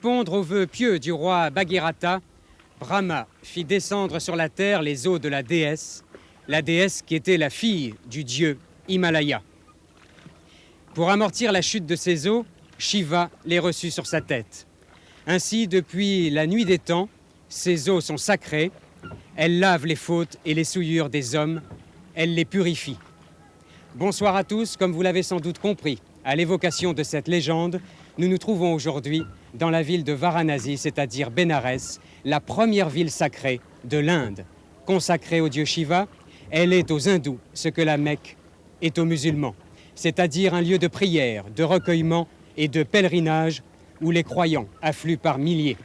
répondre aux vœux pieux du roi Bhagirath, Brahma fit descendre sur la terre les eaux de la déesse qui était la fille du dieu Himalaya. Pour amortir la chute de ces eaux, Shiva les reçut sur sa tête. Ainsi, depuis la nuit des temps, ces eaux sont sacrées, elles lavent les fautes et les souillures des hommes, elles les purifient. Bonsoir à tous, comme vous l'avez sans doute compris, à l'évocation de cette légende, nous nous trouvons aujourd'hui dans la ville de Varanasi, c'est-à-dire Bénarès, la première ville sacrée de l'Inde. Consacrée au dieu Shiva, elle est aux hindous ce que la Mecque est aux musulmans, c'est-à-dire un lieu de prière, de recueillement et de pèlerinage où les croyants affluent par milliers.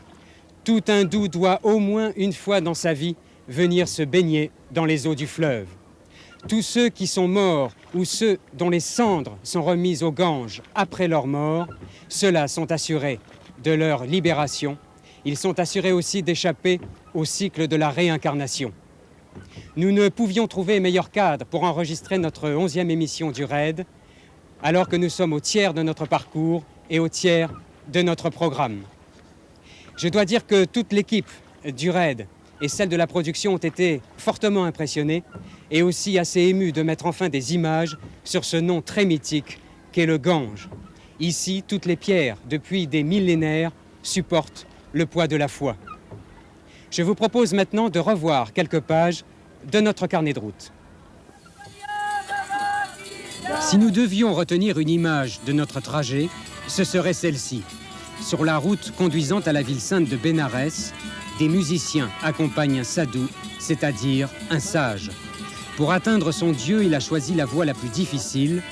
Tout hindou doit au moins une fois dans sa vie venir se baigner dans les eaux du fleuve. Tous ceux qui sont morts ou ceux dont les cendres sont remises au Gange après leur mort, ceux-là sont assurés de leur libération. Ils sont assurés aussi d'échapper au cycle de la réincarnation. Nous ne pouvions trouver meilleur cadre pour enregistrer notre 11e émission du RAID, alors que nous sommes au tiers de notre parcours et au tiers de notre programme. Je dois dire que toute l'équipe du RAID et celle de la production ont été fortement impressionnées et aussi assez émues de mettre enfin des images sur ce nom très mythique qu'est le Gange. Ici, toutes les pierres, depuis des millénaires, supportent le poids de la foi. Je vous propose maintenant de revoir quelques pages de notre carnet de route. Si nous devions retenir une image de notre trajet, ce serait celle-ci. Sur la route conduisant à la ville sainte de Bénarès, des musiciens accompagnent un sadhu, c'est-à-dire un sage. Pour atteindre son Dieu, il a choisi la voie la plus difficile.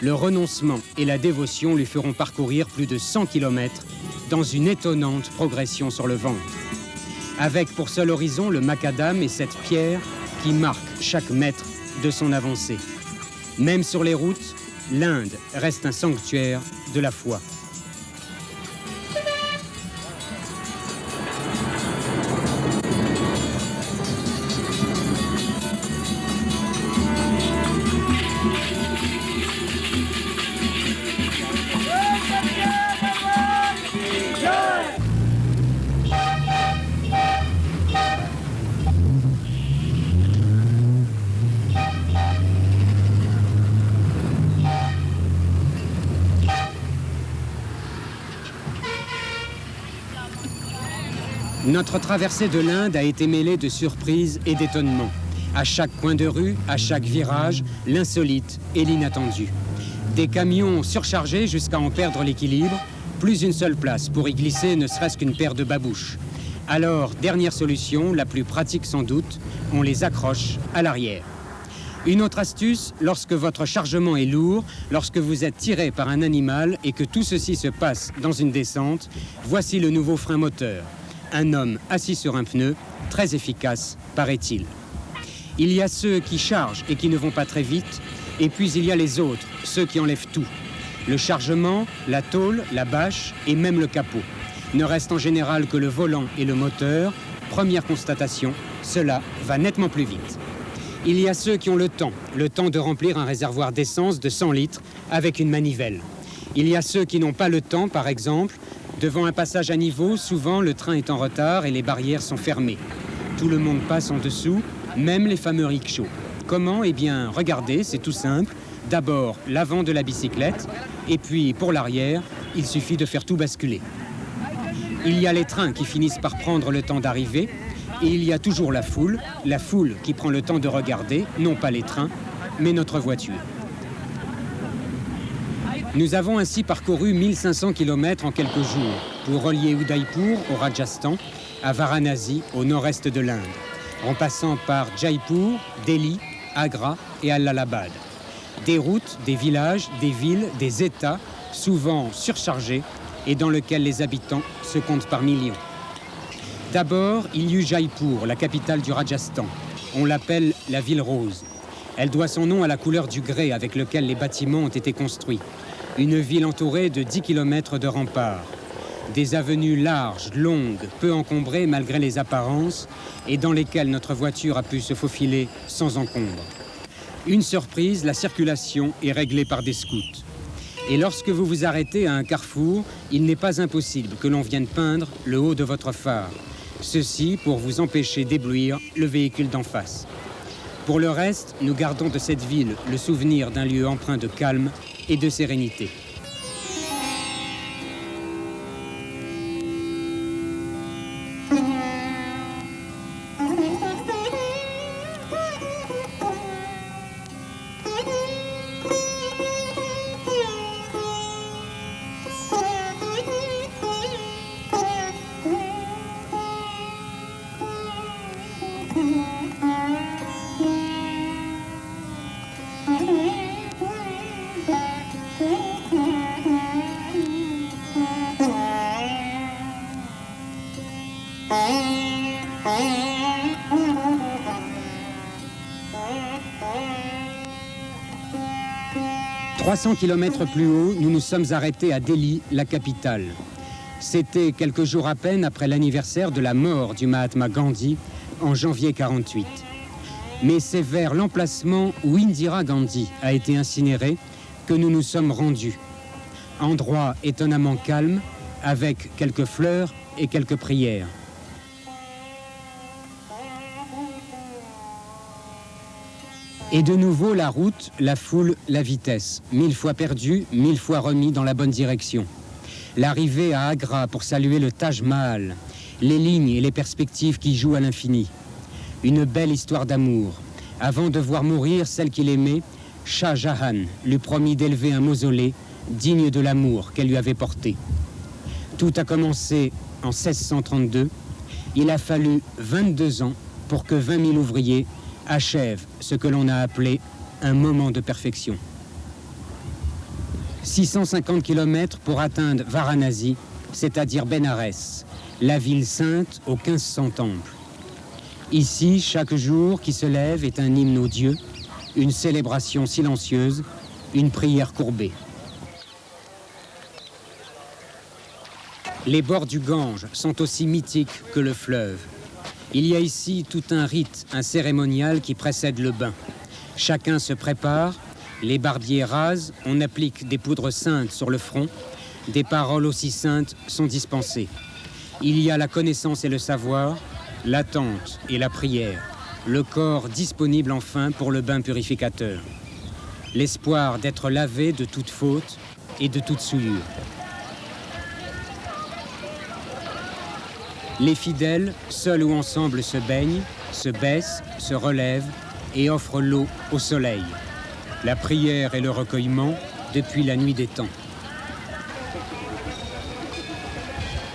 Le renoncement et la dévotion lui feront parcourir plus de 100 km dans une étonnante progression sur le ventre. Avec pour seul horizon le macadam et cette pierre qui marque chaque mètre de son avancée. Même sur les routes, l'Inde reste un sanctuaire de la foi. Notre traversée de l'Inde a été mêlée de surprises et d'étonnements. À chaque coin de rue, à chaque virage, l'insolite et l'inattendu. Des camions surchargés jusqu'à en perdre l'équilibre, plus une seule place pour y glisser ne serait-ce qu'une paire de babouches. Alors, dernière solution, la plus pratique sans doute, on les accroche à l'arrière. Une autre astuce, lorsque votre chargement est lourd, lorsque vous êtes tiré par un animal et que tout ceci se passe dans une descente, voici le nouveau frein moteur. Un homme assis sur un pneu, très efficace, paraît-il. Il y a ceux qui chargent et qui ne vont pas très vite, et puis il y a les autres, ceux qui enlèvent tout. Le chargement, la tôle, la bâche et même le capot. Ne reste en général que le volant et le moteur. Première constatation, cela va nettement plus vite. Il y a ceux qui ont le temps de remplir un réservoir d'essence de 100 litres avec une manivelle. Il y a ceux qui n'ont pas le temps, par exemple. Devant un passage à niveau, souvent le train est en retard et les barrières sont fermées. Tout le monde passe en dessous, même les fameux rickshaws. Comment? Eh bien, regardez, c'est tout simple. D'abord, l'avant de la bicyclette, et puis pour l'arrière, il suffit de faire tout basculer. Il y a les trains qui finissent par prendre le temps d'arriver, et il y a toujours la foule qui prend le temps de regarder, non pas les trains, mais notre voiture. Nous avons ainsi parcouru 1500 km en quelques jours pour relier Udaipur au Rajasthan à Varanasi au nord-est de l'Inde, en passant par Jaipur, Delhi, Agra et Allahabad. Des routes, des villages, des villes, des États, souvent surchargés et dans lesquels les habitants se comptent par millions. D'abord, il y eut Jaipur, la capitale du Rajasthan. On l'appelle la ville rose. Elle doit son nom à la couleur du grès avec lequel les bâtiments ont été construits. Une ville entourée de 10 km de remparts. Des avenues larges, longues, peu encombrées malgré les apparences et dans lesquelles notre voiture a pu se faufiler sans encombre. Une surprise, la circulation est réglée par des scouts. Et lorsque vous vous arrêtez à un carrefour, il n'est pas impossible que l'on vienne peindre le haut de votre phare. Ceci pour vous empêcher d'éblouir le véhicule d'en face. Pour le reste, nous gardons de cette ville le souvenir d'un lieu empreint de calme et de sérénité. « 300 km plus haut, nous nous sommes arrêtés à Delhi, la capitale. C'était quelques jours à peine après l'anniversaire de la mort du Mahatma Gandhi en janvier 48. Mais c'est vers l'emplacement où Indira Gandhi a été incinérée que nous nous sommes rendus. Endroit étonnamment calme, avec quelques fleurs et quelques prières. Et de nouveau la route, la foule, la vitesse. 1000 fois perdu, 1000 fois remis dans la bonne direction. L'arrivée à Agra pour saluer le Taj Mahal. Les lignes et les perspectives qui jouent à l'infini. Une belle histoire d'amour. Avant de voir mourir celle qu'il aimait, Shah Jahan lui promit d'élever un mausolée digne de l'amour qu'elle lui avait porté. Tout a commencé en 1632. Il a fallu 22 ans pour que 20 000 ouvriers achèvent ce que l'on a appelé un moment de perfection. 650 km pour atteindre Varanasi, c'est-à-dire Bénarès, la ville sainte aux 1500 temples. Ici, chaque jour qui se lève est un hymne aux dieux, une célébration silencieuse, une prière courbée. Les bords du Gange sont aussi mythiques que le fleuve. Il y a ici tout un rite, un cérémonial qui précède le bain. Chacun se prépare, les barbiers rasent, on applique des poudres saintes sur le front, des paroles aussi saintes sont dispensées. Il y a la connaissance et le savoir, l'attente et la prière, le corps disponible enfin pour le bain purificateur. L'espoir d'être lavé de toute faute et de toute souillure. Les fidèles, seuls ou ensemble, se baignent, se baissent, se relèvent et offrent l'eau au soleil. La prière et le recueillement depuis la nuit des temps.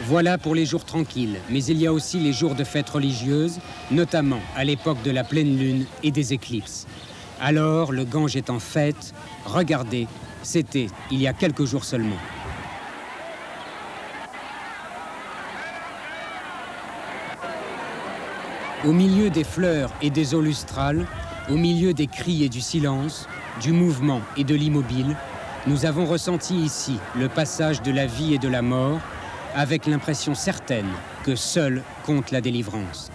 Voilà pour les jours tranquilles, mais il y a aussi les jours de fêtes religieuses, notamment à l'époque de la pleine lune et des éclipses. Alors, le Gange est en fête. Regardez, c'était il y a quelques jours seulement. Au milieu des fleurs et des eaux lustrales, au milieu des cris et du silence, du mouvement et de l'immobile, nous avons ressenti ici le passage de la vie et de la mort, avec l'impression certaine que seule compte la délivrance.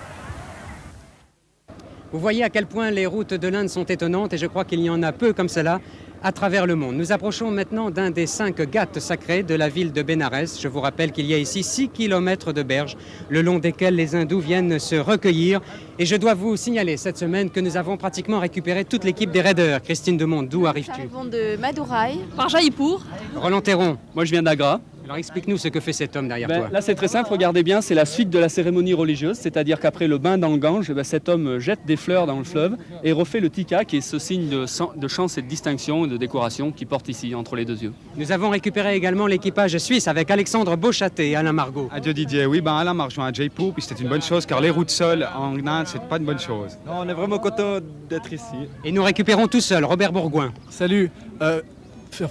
Vous voyez à quel point les routes de l'Inde sont étonnantes et je crois qu'il y en a peu comme cela à travers le monde. Nous approchons maintenant d'un des 5 ghats sacrés de la ville de Bénarès. Je vous rappelle qu'il y a ici 6 km de berges, le long desquels les hindous viennent se recueillir. Et je dois vous signaler cette semaine que nous avons pratiquement récupéré toute l'équipe des raiders. Christine Demont, d'où arrives-tu? Nous arrivons de Madurai, par Jaipur. Roland Théron. Moi je viens d'Agra. Alors explique-nous ce que fait cet homme derrière toi. Là c'est très simple, regardez bien, c'est la suite de la cérémonie religieuse, c'est-à-dire qu'après le bain dans le Gange, cet homme jette des fleurs dans le fleuve et refait le tika, qui est ce signe de chance et de distinction et de décoration qu'il porte ici entre les deux yeux. Nous avons récupéré également l'équipage suisse avec Alexandre Beauchâté et Alain Margot. Adieu Didier, oui, Alain m'a rejoint à Jaipur, puis c'était une bonne chose car les routes seules en Inde, c'est pas une bonne chose. Non, on est vraiment content d'être ici. Et nous récupérons tout seul Robert Bourgoin. Salut,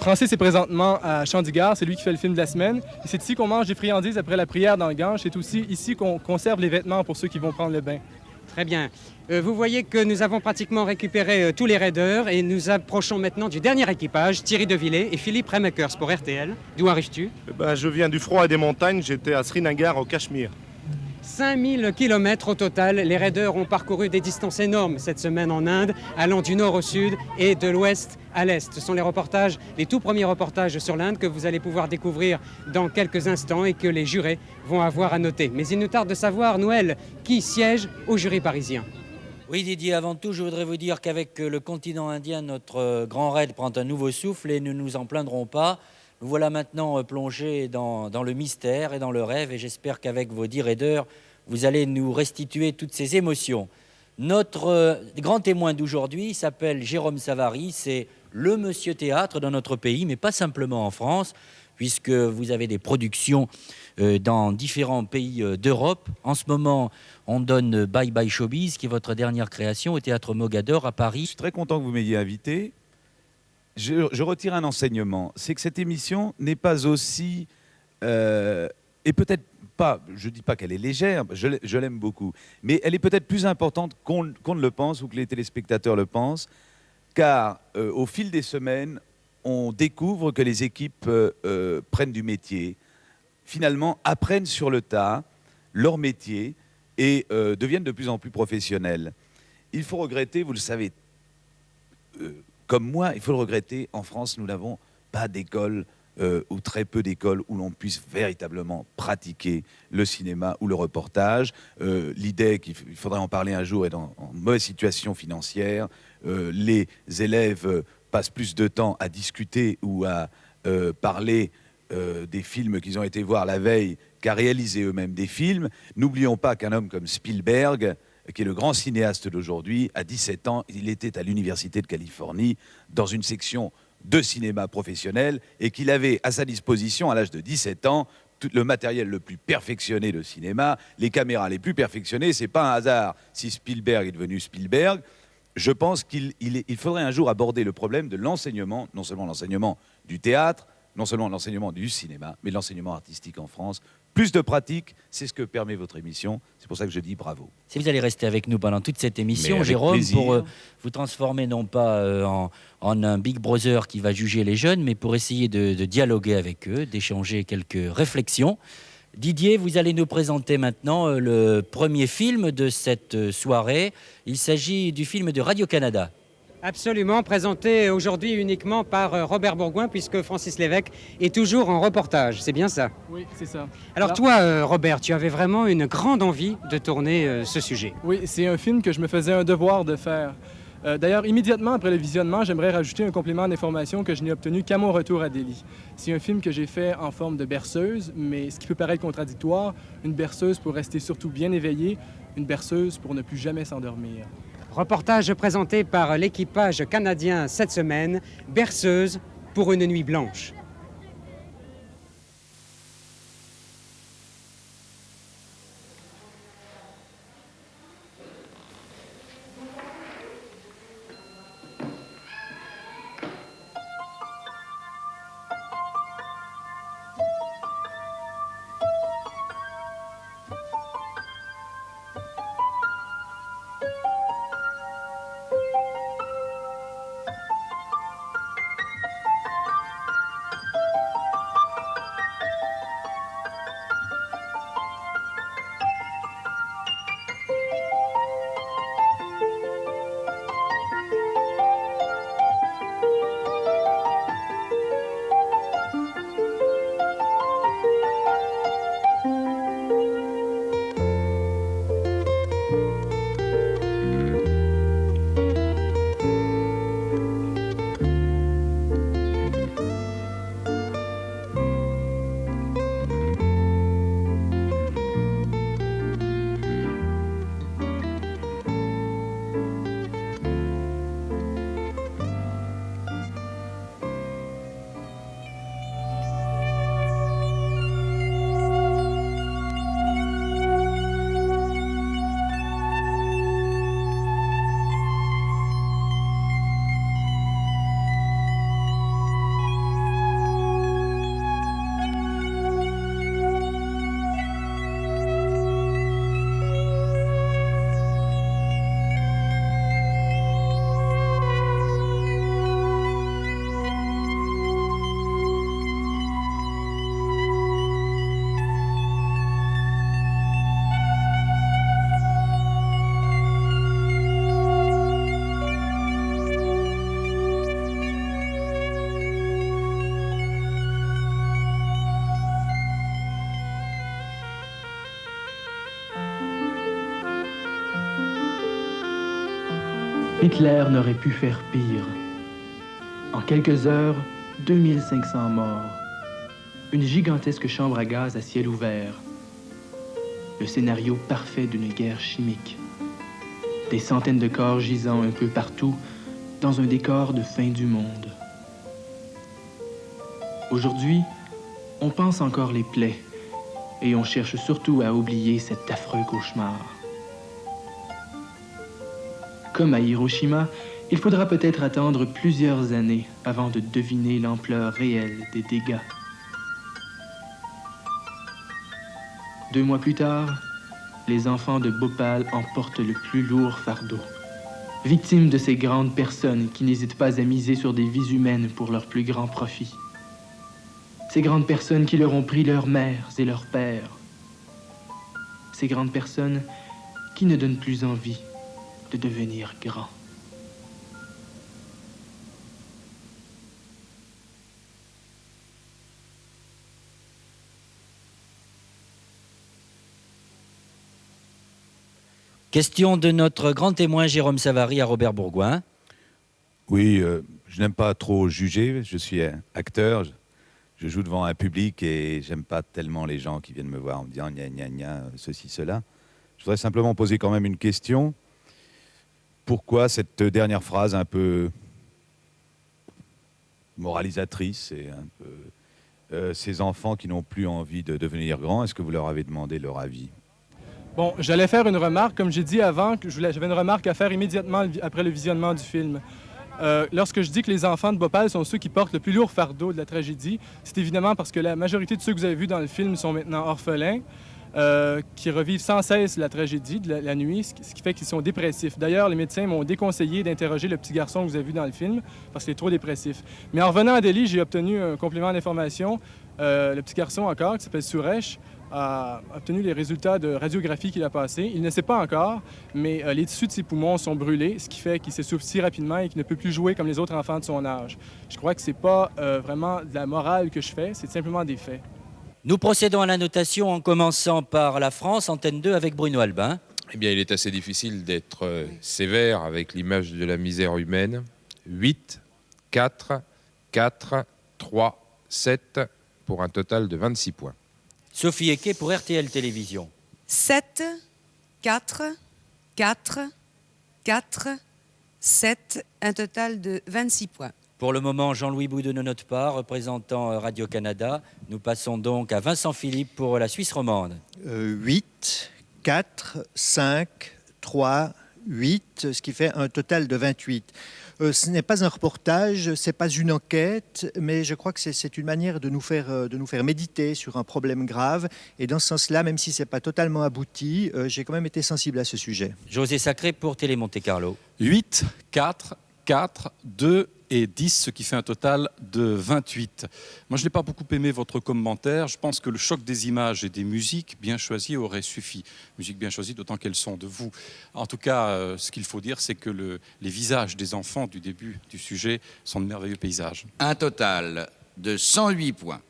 Francis est présentement à Chandigarh, c'est lui qui fait le film de la semaine. Et c'est ici qu'on mange des friandises après la prière dans le Gange. C'est aussi ici qu'on conserve les vêtements pour ceux qui vont prendre le bain. Très bien. Vous voyez que nous avons pratiquement récupéré tous les raiders et nous approchons maintenant du dernier équipage, Thierry Devillé et Philippe Remakers pour RTL. D'où arrives-tu? Je viens du froid et des montagnes, j'étais à Srinagar au Cachemire. 5000 kilomètres au total. Les raiders ont parcouru des distances énormes cette semaine en Inde, allant du nord au sud et de l'ouest à l'est. Ce sont les tout premiers reportages sur l'Inde que vous allez pouvoir découvrir dans quelques instants et que les jurés vont avoir à noter. Mais il nous tarde de savoir, Noël, qui siège au jury parisien. Oui Didier, avant tout, je voudrais vous dire qu'avec le continent indien, notre grand raid prend un nouveau souffle et nous ne nous en plaindrons pas. Nous voilà maintenant plongés dans le mystère et dans le rêve et j'espère qu'avec vos 10 raiders, vous allez nous restituer toutes ces émotions. Notre grand témoin d'aujourd'hui s'appelle Jérôme Savary, c'est le monsieur théâtre dans notre pays, mais pas simplement en France, puisque vous avez des productions dans différents pays d'Europe. En ce moment, on donne Bye Bye Showbiz, qui est votre dernière création au Théâtre Mogador à Paris. Je suis très content que vous m'ayez invité. Je retire un enseignement, c'est que cette émission n'est pas aussi, et peut-être pas, je ne dis pas qu'elle est légère, je l'aime beaucoup, mais elle est peut-être plus importante qu'on ne le pense ou que les téléspectateurs le pensent, car au fil des semaines, on découvre que les équipes prennent du métier, finalement apprennent sur le tas leur métier et deviennent de plus en plus professionnels. Il faut regretter, vous le savez, comme moi, il faut le regretter, en France, nous n'avons pas d'école ou très peu d'écoles où l'on puisse véritablement pratiquer le cinéma ou le reportage. L'idée qu'il faudrait en parler un jour est en mauvaise situation financière. Les élèves passent plus de temps à discuter ou à parler des films qu'ils ont été voir la veille qu'à réaliser eux-mêmes des films. N'oublions pas qu'un homme comme Spielberg, qui est le grand cinéaste d'aujourd'hui, à 17 ans, il était à l'Université de Californie dans une section de cinéma professionnel et qu'il avait à sa disposition, à l'âge de 17 ans, tout le matériel le plus perfectionné de cinéma, les caméras les plus perfectionnées. C'est pas un hasard si Spielberg est devenu Spielberg. Je pense qu'il faudrait un jour aborder le problème de l'enseignement, non seulement l'enseignement du théâtre, non seulement l'enseignement du cinéma, mais l'enseignement artistique en France. Plus de pratique, c'est ce que permet votre émission. C'est pour ça que je dis bravo. Si vous allez rester avec nous pendant toute cette émission, avec Jérôme, plaisir. pour vous transformer non pas en un Big Brother qui va juger les jeunes, mais pour essayer de dialoguer avec eux, d'échanger quelques réflexions. Didier, vous allez nous présenter maintenant le premier film de cette soirée. Il s'agit du film de Radio-Canada. Absolument, présenté aujourd'hui uniquement par Robert Bourgoin, puisque Francis Lévesque est toujours en reportage. C'est bien ça? Oui, c'est ça. Alors toi, Robert, tu avais vraiment une grande envie de tourner ce sujet. Oui, c'est un film que je me faisais un devoir de faire. D'ailleurs, immédiatement après le visionnement, j'aimerais rajouter un complément d'information que je n'ai obtenu qu'à mon retour à Delhi. C'est un film que j'ai fait en forme de berceuse, mais ce qui peut paraître contradictoire, une berceuse pour rester surtout bien éveillé, une berceuse pour ne plus jamais s'endormir. Reportage présenté par l'équipage canadien cette semaine, Berceuse pour une nuit blanche. Hitler n'aurait pu faire pire. En quelques heures, 2500 morts. Une gigantesque chambre à gaz à ciel ouvert. Le scénario parfait d'une guerre chimique. Des centaines de corps gisant un peu partout dans un décor de fin du monde. Aujourd'hui, on pense encore les plaies et on cherche surtout à oublier cet affreux cauchemar. Comme à Hiroshima, il faudra peut-être attendre plusieurs années avant de deviner l'ampleur réelle des dégâts. 2 mois plus tard, les enfants de Bhopal en portent le plus lourd fardeau. Victimes de ces grandes personnes qui n'hésitent pas à miser sur des vies humaines pour leur plus grand profit. Ces grandes personnes qui leur ont pris leurs mères et leurs pères. Ces grandes personnes qui ne donnent plus envie de devenir grands. Question de notre grand témoin Jérôme Savary à Robert Bourgoin. Oui, je n'aime pas trop juger. Je suis acteur. Je joue devant un public et j'aime pas tellement les gens qui viennent me voir en me disant gna gna gna, ceci, cela. Je voudrais simplement poser quand même une question. Pourquoi cette dernière phrase un peu moralisatrice et un peu ces enfants qui n'ont plus envie de devenir grands, est-ce que vous leur avez demandé leur avis? Bon, j'allais faire une remarque, comme j'ai dit avant, que j'avais une remarque à faire immédiatement après le visionnement du film. Lorsque je dis que les enfants de Bhopal sont ceux qui portent le plus lourd fardeau de la tragédie, c'est évidemment parce que la majorité de ceux que vous avez vus dans le film sont maintenant orphelins, qui revivent sans cesse la tragédie de la nuit, ce qui fait qu'ils sont dépressifs. D'ailleurs, les médecins m'ont déconseillé d'interroger le petit garçon que vous avez vu dans le film, parce qu'il est trop dépressif. Mais en revenant à Delhi, j'ai obtenu un complément d'information. Le petit garçon encore, qui s'appelle Suresh, a obtenu les résultats de radiographie qu'il a passés. Il ne sait pas encore, mais les tissus de ses poumons sont brûlés, ce qui fait qu'il s'essouffle si rapidement et qu'il ne peut plus jouer comme les autres enfants de son âge. Je crois que c'est pas vraiment de la morale que je fais, c'est simplement des faits. Nous procédons à la notation en commençant par la France, antenne 2 avec Bruno Albin. Eh bien, il est assez difficile d'être sévère avec l'image de la misère humaine. 8, 4, 4, 3, 7, pour un total de 26 points. Sophie Equet pour RTL Télévision. 7, 4, 4, 4, 7, un total de 26 points. Pour le moment, Jean-Louis Boudou ne note pas, représentant Radio-Canada. Nous passons donc à Vincent Philippe pour la Suisse romande. 8, 4, 5, 3, 8, ce qui fait un total de 28. Ce n'est pas un reportage, ce n'est pas une enquête, mais je crois que c'est une manière de nous faire méditer sur un problème grave. Et dans ce sens-là, même si ce n'est pas totalement abouti, j'ai quand même été sensible à ce sujet. José Sacré pour Télé Monte Carlo. 8, 4, 4, 2 et 10, ce qui fait un total de 28. Moi, je n'ai pas beaucoup aimé votre commentaire. Je pense que le choc des images et des musiques bien choisies aurait suffi. Musiques bien choisies, d'autant qu'elles sont de vous. En tout cas, ce qu'il faut dire, c'est que les visages des enfants du début du sujet sont de merveilleux paysages. Un total de 108 points.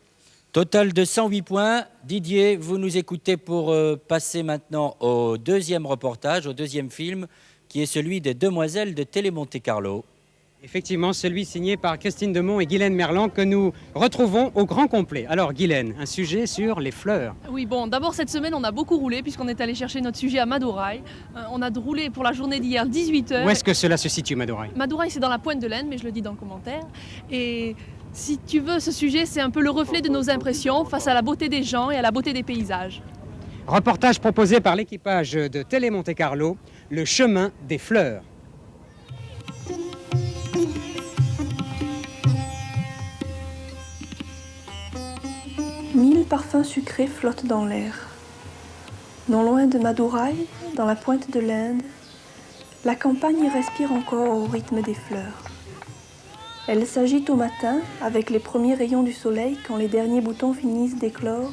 Total de 108 points. Didier, vous nous écoutez pour passer maintenant au deuxième reportage, au deuxième film, qui est celui des Demoiselles de Télé Monte Carlo. Effectivement, celui signé par Christine Demont et Guylaine Merland que nous retrouvons au grand complet. Alors Guylaine, un sujet sur les fleurs. Oui, bon, d'abord cette semaine, on a beaucoup roulé puisqu'on est allé chercher notre sujet à Madurai. On a roulé pour la journée d'hier 18h. Où est-ce que cela se situe, Madurai? Madurai, c'est dans la pointe de l'Inde, mais je le dis dans le commentaire. Et si tu veux, ce sujet, c'est un peu le reflet de nos impressions face à la beauté des gens et à la beauté des paysages. Reportage proposé par l'équipage de Télé Monte Carlo, le chemin des fleurs. Mille parfums sucrés flottent dans l'air. Non loin de Madurai, dans la pointe de l'Inde, la campagne respire encore au rythme des fleurs. Elle s'agite au matin avec les premiers rayons du soleil quand les derniers boutons finissent d'éclore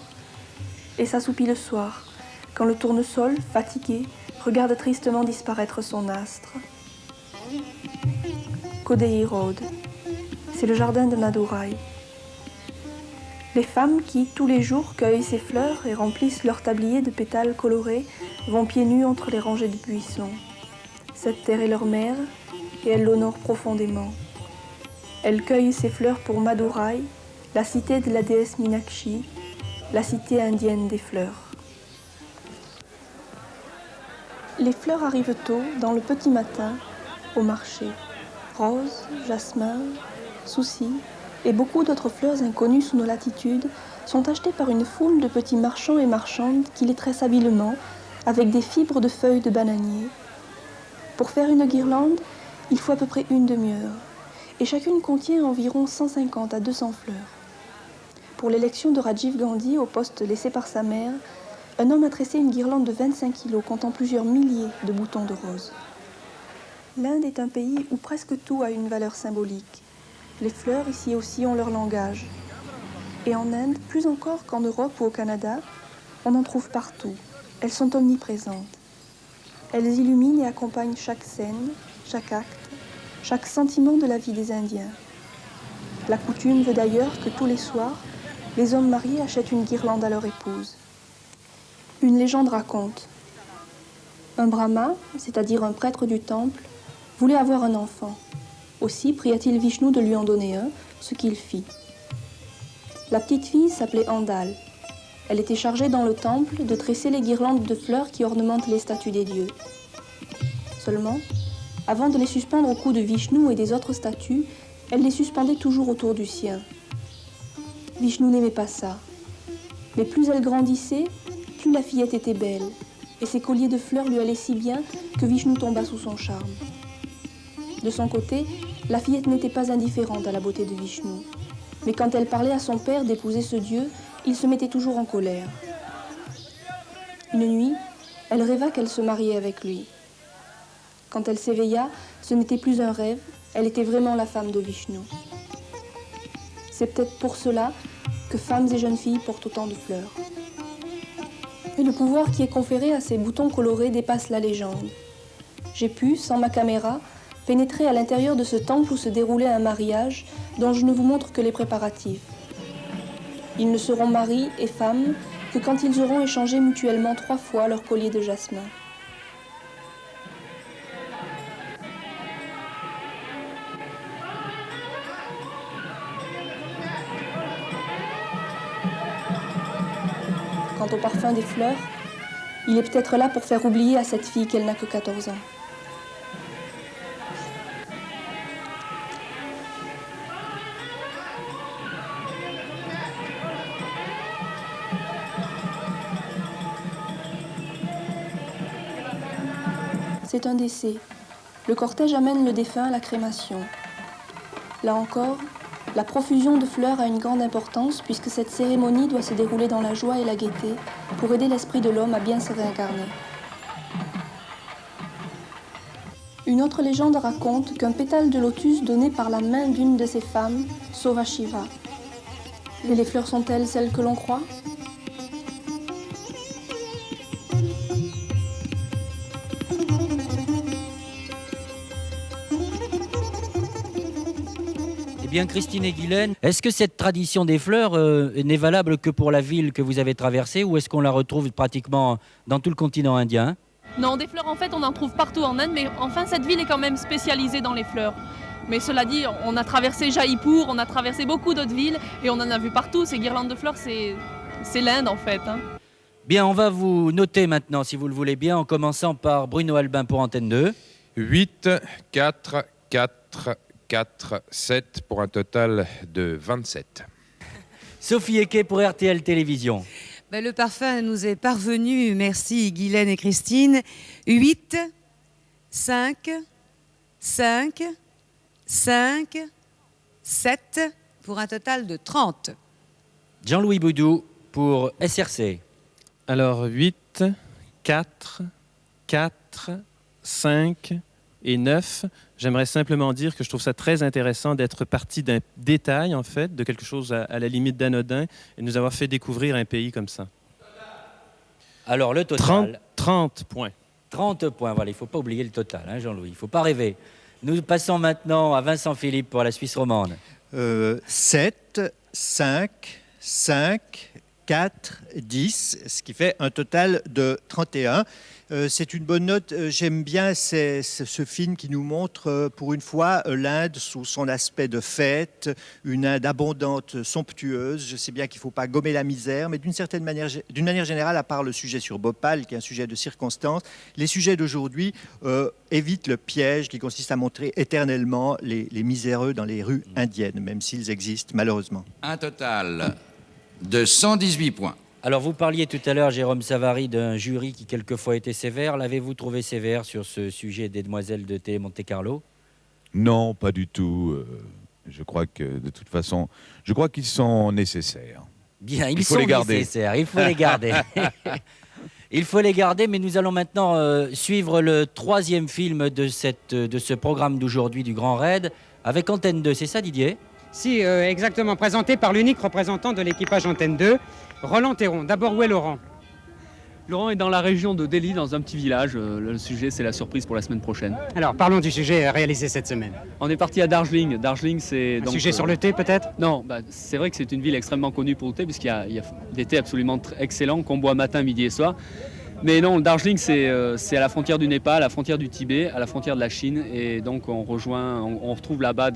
et s'assoupit le soir quand le tournesol, fatigué, regarde tristement disparaître son astre. Kodai Road, c'est le jardin de Madurai. Les femmes qui, tous les jours, cueillent ces fleurs et remplissent leur tablier de pétales colorés vont pieds nus entre les rangées de buissons. Cette terre est leur mère, et elle l'honore profondément. Elle cueille ses fleurs pour Madurai, la cité de la déesse Minakshi, la cité indienne des fleurs. Les fleurs arrivent tôt, dans le petit matin, au marché. Roses, jasmin, soucis et beaucoup d'autres fleurs inconnues sous nos latitudes sont achetées par une foule de petits marchands et marchandes qui les tressent habilement avec des fibres de feuilles de bananier. Pour faire une guirlande, il faut à peu près une demi-heure et chacune contient environ 150 à 200 fleurs. Pour l'élection de Rajiv Gandhi au poste laissé par sa mère, un homme a tressé une guirlande de 25 kilos comptant plusieurs milliers de boutons de roses. L'Inde est un pays où presque tout a une valeur symbolique. Les fleurs ici aussi ont leur langage. Et en Inde, plus encore qu'en Europe ou au Canada, on en trouve partout. Elles sont omniprésentes. Elles illuminent et accompagnent chaque scène, chaque acte, chaque sentiment de la vie des Indiens. La coutume veut d'ailleurs que tous les soirs, les hommes mariés achètent une guirlande à leur épouse. Une légende raconte. Un brahma, c'est-à-dire un prêtre du temple, voulait avoir un enfant. Aussi pria-t-il Vishnu de lui en donner un, ce qu'il fit. La petite fille s'appelait Andal. Elle était chargée dans le temple de tresser les guirlandes de fleurs qui ornementent les statues des dieux. Seulement, avant de les suspendre au cou de Vishnu et des autres statues, elle les suspendait toujours autour du sien. Vishnu n'aimait pas ça. Mais plus elle grandissait, plus la fillette était belle, et ses colliers de fleurs lui allaient si bien que Vishnu tomba sous son charme. De son côté, la fillette n'était pas indifférente à la beauté de Vishnu. Mais quand elle parlait à son père d'épouser ce dieu, il se mettait toujours en colère. Une nuit, elle rêva qu'elle se mariait avec lui. Quand elle s'éveilla, ce n'était plus un rêve, elle était vraiment la femme de Vishnu. C'est peut-être pour cela que femmes et jeunes filles portent autant de fleurs. Et le pouvoir qui est conféré à ces boutons colorés dépasse la légende. J'ai pu, sans ma caméra, pénétrer à l'intérieur de ce temple où se déroulait un mariage dont je ne vous montre que les préparatifs. Ils ne seront mari et femme que quand ils auront échangé mutuellement 3 fois leur collier de jasmin. Quant au parfum des fleurs, il est peut-être là pour faire oublier à cette fille qu'elle n'a que 14 ans. C'est un décès. Le cortège amène le défunt à la crémation. Là encore, la profusion de fleurs a une grande importance puisque cette cérémonie doit se dérouler dans la joie et la gaieté pour aider l'esprit de l'homme à bien se réincarner. Une autre légende raconte qu'un pétale de lotus donné par la main d'une de ces femmes sauva Shiva. Et les fleurs sont-elles celles que l'on croit ? Eh bien, Christine et Guylaine, est-ce que cette tradition des fleurs n'est valable que pour la ville que vous avez traversée ou est-ce qu'on la retrouve pratiquement dans tout le continent indien ? Non, des fleurs, en fait, on en trouve partout en Inde, mais enfin, cette ville est quand même spécialisée dans les fleurs. Mais cela dit, on a traversé Jaipur, on a traversé beaucoup d'autres villes et on en a vu partout. Ces guirlandes de fleurs, c'est l'Inde, en fait. Hein. Bien, on va vous noter maintenant, si vous le voulez bien, en commençant par Bruno Albin pour Antenne 2. 8, 4, 4, 4, 7 pour un total de 27. Sophie Eke pour RTL Télévision. Ben, le parfum nous est parvenu, merci Guylaine et Christine. 8, 5, 5, 5, 7 pour un total de 30. Jean-Louis Boudou pour SRC. Alors 8, 4, 4, 5 et 9. J'aimerais simplement dire que je trouve ça très intéressant d'être parti d'un détail, en fait, de quelque chose à la limite d'anodin, et de nous avoir fait découvrir un pays comme ça. Alors, le total... 30 points. 30 points, voilà, il ne faut pas oublier le total, hein, Jean-Louis, il ne faut pas rêver. Nous passons maintenant à Vincent Philippe pour la Suisse romande. 7, 5, 5, 4, 10, ce qui fait un total de 31. C'est une bonne note. J'aime bien ce film qui nous montre, pour une fois, l'Inde sous son aspect de fête, une Inde abondante, somptueuse. Je sais bien qu'il ne faut pas gommer la misère, mais d'une manière générale, à part le sujet sur Bhopal, qui est un sujet de circonstance, les sujets d'aujourd'hui évitent le piège qui consiste à montrer éternellement les miséreux dans les rues indiennes, même s'ils existent malheureusement. Un total de 118 points. Alors, vous parliez tout à l'heure, Jérôme Savary, d'un jury qui quelquefois était sévère. L'avez-vous trouvé sévère sur ce sujet des demoiselles de Télé Monte-Carlo? Non, pas du tout. Je crois que, de toute façon, je crois qu'ils sont nécessaires. Bien, il faut les garder. Nécessaires, il faut les garder. Il faut les garder, mais nous allons maintenant suivre le troisième film de ce programme d'aujourd'hui du Grand Raid avec Antenne 2. C'est ça, Didier? Si, exactement, présenté par l'unique représentant de l'équipage Antenne 2, Roland Théron. D'abord, où est Laurent? Laurent est dans la région de Delhi, dans un petit village. Le sujet, c'est la surprise pour la semaine prochaine. Alors, parlons du sujet réalisé cette semaine. On est parti à Darjeeling. Darjeeling, c'est un sujet sur le thé, peut-être? Non, c'est vrai que c'est une ville extrêmement connue pour le thé, puisqu'il y a des thés absolument excellents qu'on boit matin, midi et soir. Mais non, le Darjeeling, c'est à la frontière du Népal, à la frontière du Tibet, à la frontière de la Chine. Et donc, on retrouve là-bas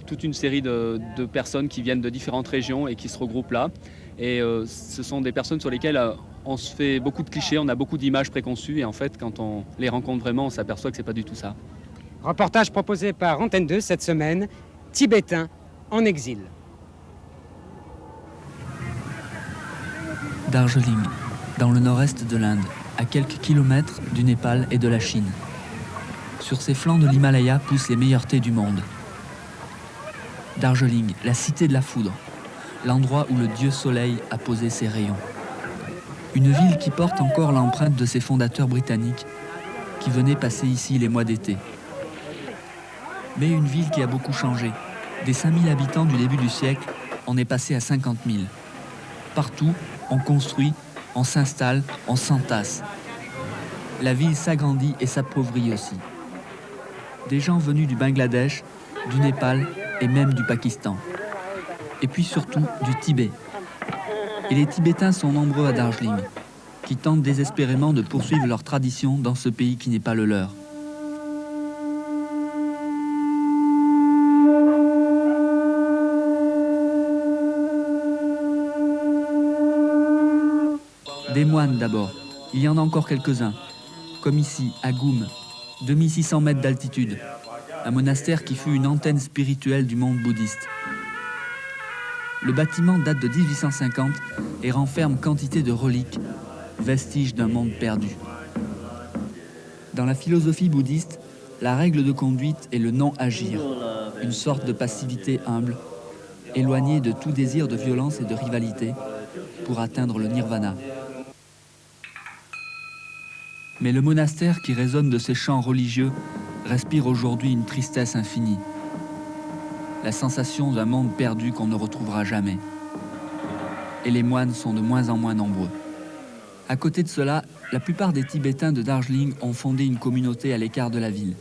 toute une série de personnes qui viennent de différentes régions et qui se regroupent là. Et ce sont des personnes sur lesquelles on se fait beaucoup de clichés, on a beaucoup d'images préconçues. Et en fait, quand on les rencontre vraiment, on s'aperçoit que ce n'est pas du tout ça. Reportage proposé par Antenne 2 cette semaine, Tibétains en exil. Darjeeling, dans le nord-est de l'Inde, à quelques kilomètres du Népal et de la Chine. Sur ces flancs de l'Himalaya poussent les meilleurs thés du monde. Darjeeling, la cité de la foudre, l'endroit où le dieu soleil a posé ses rayons. Une ville qui porte encore l'empreinte de ses fondateurs britanniques qui venaient passer ici les mois d'été. Mais une ville qui a beaucoup changé. Des 5000 habitants du début du siècle, on est passé à 50 000. Partout, on construit, on s'installe, on s'entasse. La ville s'agrandit et s'appauvrit aussi. Des gens venus du Bangladesh, du Népal et même du Pakistan. Et puis surtout du Tibet. Et les Tibétains sont nombreux à Darjeeling, qui tentent désespérément de poursuivre leur tradition dans ce pays qui n'est pas le leur. Des moines d'abord, il y en a encore quelques-uns, comme ici, à Goum, 2600 mètres d'altitude, un monastère qui fut une antenne spirituelle du monde bouddhiste. Le bâtiment date de 1850 et renferme quantité de reliques, vestiges d'un monde perdu. Dans la philosophie bouddhiste, la règle de conduite est le non-agir, une sorte de passivité humble, éloignée de tout désir de violence et de rivalité pour atteindre le nirvana. Mais le monastère qui résonne de ses chants religieux respire aujourd'hui une tristesse infinie. La sensation d'un monde perdu qu'on ne retrouvera jamais. Et les moines sont de moins en moins nombreux. À côté de cela, la plupart des Tibétains de Darjeeling ont fondé une communauté à l'écart de la ville.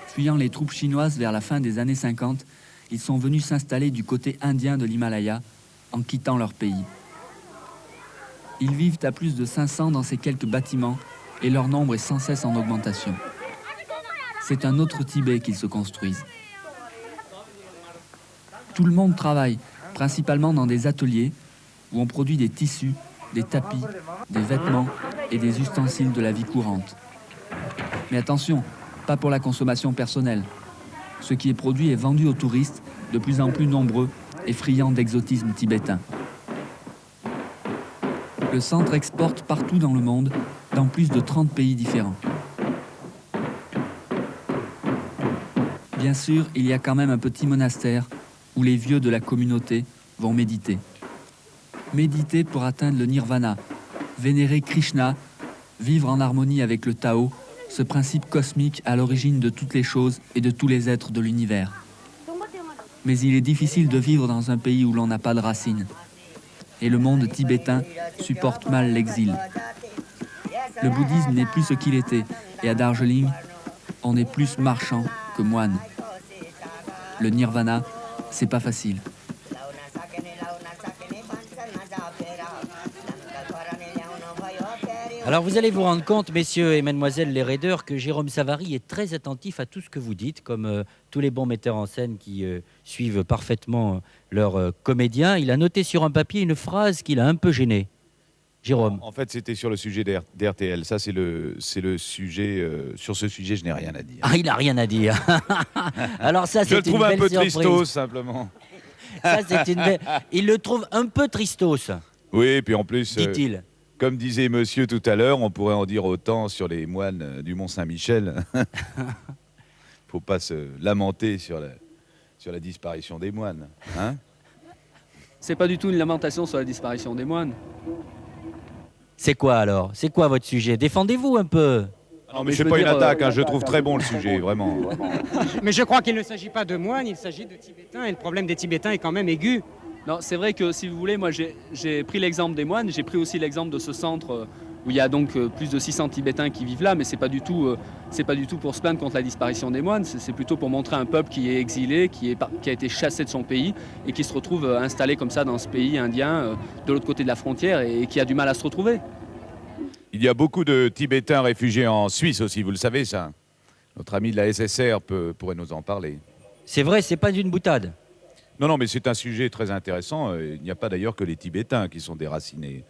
Fuyant les troupes chinoises vers la fin des années 50, ils sont venus s'installer du côté indien de l'Himalaya en quittant leur pays. Ils vivent à plus de 500 dans ces quelques bâtiments et leur nombre est sans cesse en augmentation. C'est un autre Tibet qu'ils se construisent. Tout le monde travaille, principalement dans des ateliers où on produit des tissus, des tapis, des vêtements et des ustensiles de la vie courante. Mais attention, pas pour la consommation personnelle. Ce qui est produit est vendu aux touristes, de plus en plus nombreux et friands d'exotisme tibétain. Le centre exporte partout dans le monde, dans plus de 30 pays différents. Bien sûr, il y a quand même un petit monastère où les vieux de la communauté vont méditer. Méditer pour atteindre le nirvana, vénérer Krishna, vivre en harmonie avec le Tao, ce principe cosmique à l'origine de toutes les choses et de tous les êtres de l'univers. Mais il est difficile de vivre dans un pays où l'on n'a pas de racines. Et le monde tibétain supporte mal l'exil. Le bouddhisme n'est plus ce qu'il était, et à Darjeeling, on est plus marchand que moine. Le nirvana, c'est pas facile. Alors vous allez vous rendre compte, messieurs et mesdemoiselles les raideurs, que Jérôme Savary est très attentif à tout ce que vous dites, comme tous les bons metteurs en scène qui suivent parfaitement leur comédien. Il a noté sur un papier une phrase qui l'a un peu gêné. Jérôme. En fait, c'était sur le sujet d'RTL. Ça, c'est le sujet. Sur ce sujet, je n'ai rien à dire. Ah, il n'a rien à dire. Alors ça, c'est une belle surprise. Je le trouve un peu tristos, simplement. Ça, c'est une belle... Il le trouve un peu tristos. Oui, et puis en plus, dit-il. Comme disait monsieur tout à l'heure, on pourrait en dire autant sur les moines du Mont-Saint-Michel. Faut pas se lamenter sur la disparition des moines. Hein? C'est pas du tout une lamentation sur la disparition des moines. C'est quoi alors? C'est quoi votre sujet? Défendez-vous un peu. Non, mais c'est pas une attaque, hein, je trouve très bon le sujet, vraiment. Mais je crois qu'il ne s'agit pas de moines, il s'agit de Tibétains, et le problème des Tibétains est quand même aigu. Non, c'est vrai que si vous voulez, moi j'ai pris l'exemple des moines, j'ai pris aussi l'exemple de ce centre où il y a donc plus de 600 Tibétains qui vivent là, mais c'est pas du tout pour se plaindre contre la disparition des moines, c'est plutôt pour montrer un peuple qui est exilé, qui a été chassé de son pays et qui se retrouve installé comme ça dans ce pays indien de l'autre côté de la frontière et qui a du mal à se retrouver. Il y a beaucoup de Tibétains réfugiés en Suisse aussi, vous le savez ça. Notre ami de la SSR pourrait nous en parler. C'est vrai, c'est pas d'une boutade. Non, mais c'est un sujet très intéressant. Il n'y a pas d'ailleurs que les Tibétains qui sont déracinés.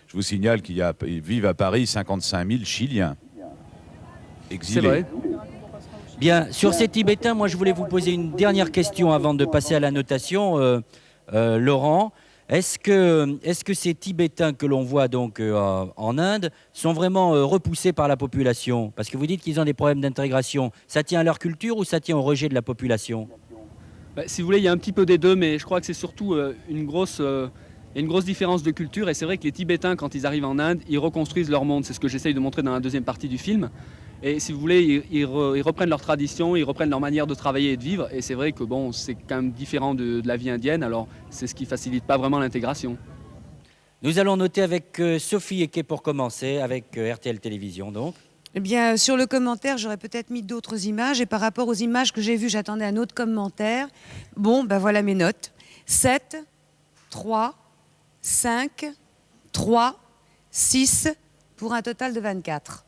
Je vous signale qu'il vivent à Paris 55 000 Chiliens exilés. C'est vrai. Bien, sur ces Tibétains, moi je voulais vous poser une dernière question avant de passer à la notation. Laurent, est-ce que ces Tibétains que l'on voit donc en Inde sont vraiment repoussés par la population? Parce que vous dites qu'ils ont des problèmes d'intégration. Ça tient à leur culture ou ça tient au rejet de la population? Si vous voulez, il y a un petit peu des deux, mais je crois que c'est surtout une grosse différence de culture. Et c'est vrai que les Tibétains, quand ils arrivent en Inde, ils reconstruisent leur monde. C'est ce que j'essaye de montrer dans la deuxième partie du film. Et si vous voulez, ils reprennent leurs traditions, ils reprennent leur manière de travailler et de vivre. Et c'est vrai que bon, c'est quand même différent de la vie indienne. Alors c'est ce qui facilite pas vraiment l'intégration. Nous allons noter avec Sophie Eke pour commencer, avec RTL Télévision donc. Eh bien, sur le commentaire, j'aurais peut-être mis d'autres images. Et par rapport aux images que j'ai vues, j'attendais un autre commentaire. Bon, ben voilà mes notes. 7, 3, 5, 3, 6, pour un total de 24.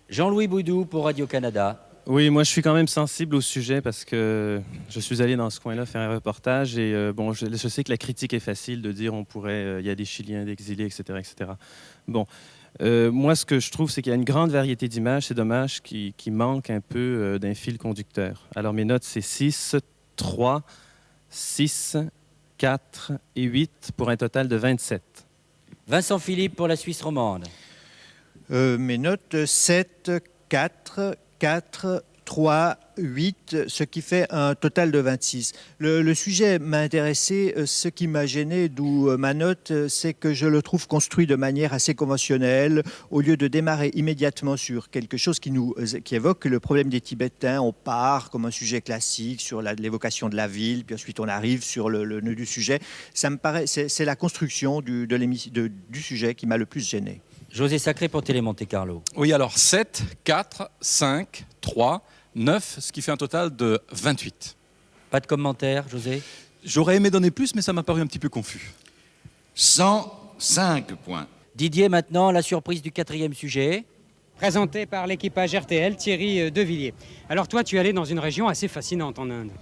Jean-Louis Boudou pour Radio-Canada. Oui, moi je suis quand même sensible au sujet parce que je suis allé dans ce coin-là faire un reportage et bon, je sais que la critique est facile de dire on pourrait, il y a des Chiliens d'exilés, etc., etc. Bon. Moi, ce que je trouve, c'est qu'il y a une grande variété d'images. C'est dommage qu'il manque un peu d'un fil conducteur. Alors, mes notes, c'est 6, 3, 6, 4 et 8 pour un total de 27. Vincent Philippe pour la Suisse romande. Mes notes, 7, 4, 4, 3, 8, ce qui fait un total de 26. Le sujet m'a intéressé. Ce qui m'a gêné, d'où ma note, c'est que je le trouve construit de manière assez conventionnelle. Au lieu de démarrer immédiatement sur quelque chose qui évoque le problème des Tibétains, on part comme un sujet classique sur l'évocation de la ville, puis ensuite on arrive sur le nœud du sujet. Ça me paraît, c'est la construction du sujet qui m'a le plus gêné. José Sacré pour Télé Monte Carlo. Oui, alors 7, 4, 5, 3, 9, ce qui fait un total de 28. Pas de commentaire, José? J'aurais aimé donner plus, mais ça m'a paru un petit peu confus. 105 points. Didier, maintenant, la surprise du quatrième sujet. Présenté par l'équipage RTL, Thierry Devilliers. Alors toi, tu es allé dans une région assez fascinante en Inde.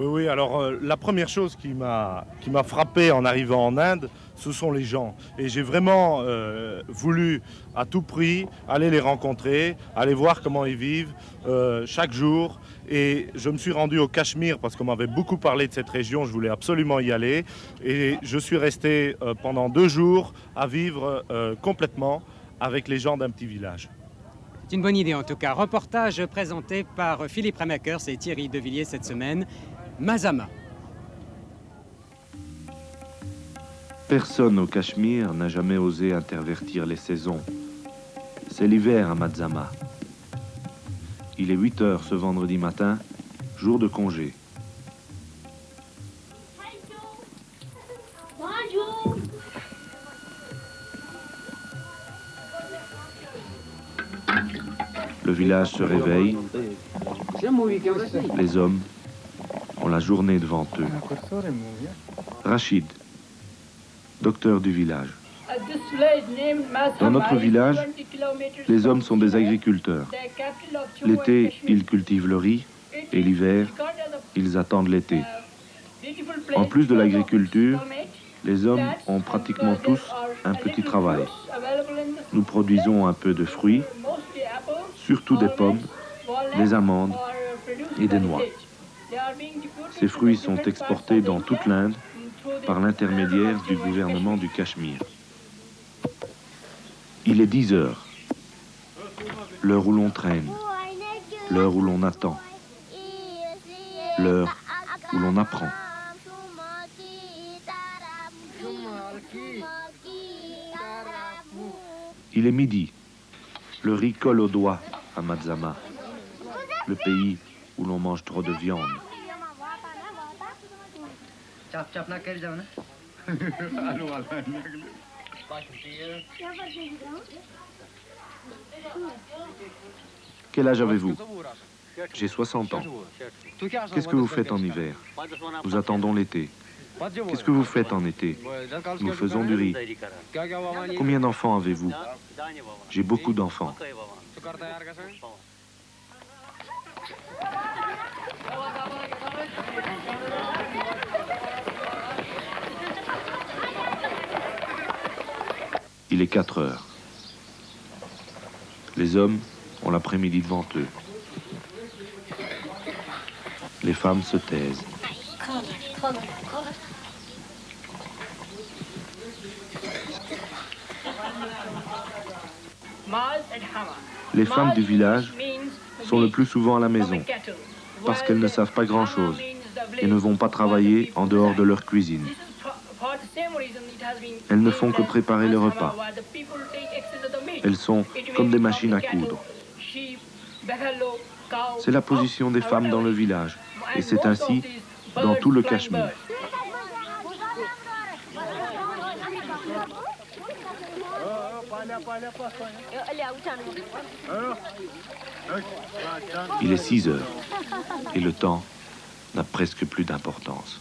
Oui, alors la première chose qui m'a frappé en arrivant en Inde, ce sont les gens. Et j'ai vraiment voulu à tout prix aller les rencontrer, aller voir comment ils vivent chaque jour. Et je me suis rendu au Cachemire parce qu'on m'avait beaucoup parlé de cette région, je voulais absolument y aller. Et je suis resté pendant 2 jours à vivre complètement avec les gens d'un petit village. C'est une bonne idée en tout cas. Reportage présenté par Philippe Ramakers et Thierry Devilliers cette semaine. Mazama. Personne au Cachemire n'a jamais osé intervertir les saisons. C'est l'hiver à Mazama. Il est 8 heures ce vendredi matin, jour de congé. Bonjour. Le village se réveille. Les hommes ont la journée devant eux. Rachid, docteur du village. Dans notre village, les hommes sont des agriculteurs. L'été, ils cultivent le riz et l'hiver, ils attendent l'été. En plus de l'agriculture, les hommes ont pratiquement tous un petit travail. Nous produisons un peu de fruits, surtout des pommes, des amandes et des noix. Ces fruits sont exportés dans toute l'Inde par l'intermédiaire du gouvernement du Cachemire. Il est 10 heures, l'heure où l'on traîne, l'heure où l'on attend, l'heure où l'on apprend. Il est midi, le riz colle aux doigts à Madzama, le pays où l'on mange trop de viande. Quel âge avez-vous? J'ai 60 ans. Qu'est-ce que vous faites en hiver? Nous attendons l'été. Qu'est-ce que vous faites en été? Nous faisons du riz. Combien d'enfants avez-vous? J'ai beaucoup d'enfants. Il est 4 heures. Les hommes ont l'après-midi devant eux. Les femmes se taisent. Les femmes du village sont le plus souvent à la maison parce qu'elles ne savent pas grand-chose et ne vont pas travailler en dehors de leur cuisine. Elles ne font que préparer les repas. Elles sont comme des machines à coudre. C'est la position des femmes dans le village et c'est ainsi dans tout le Cachemire. Il est 6 heures et le temps n'a presque plus d'importance.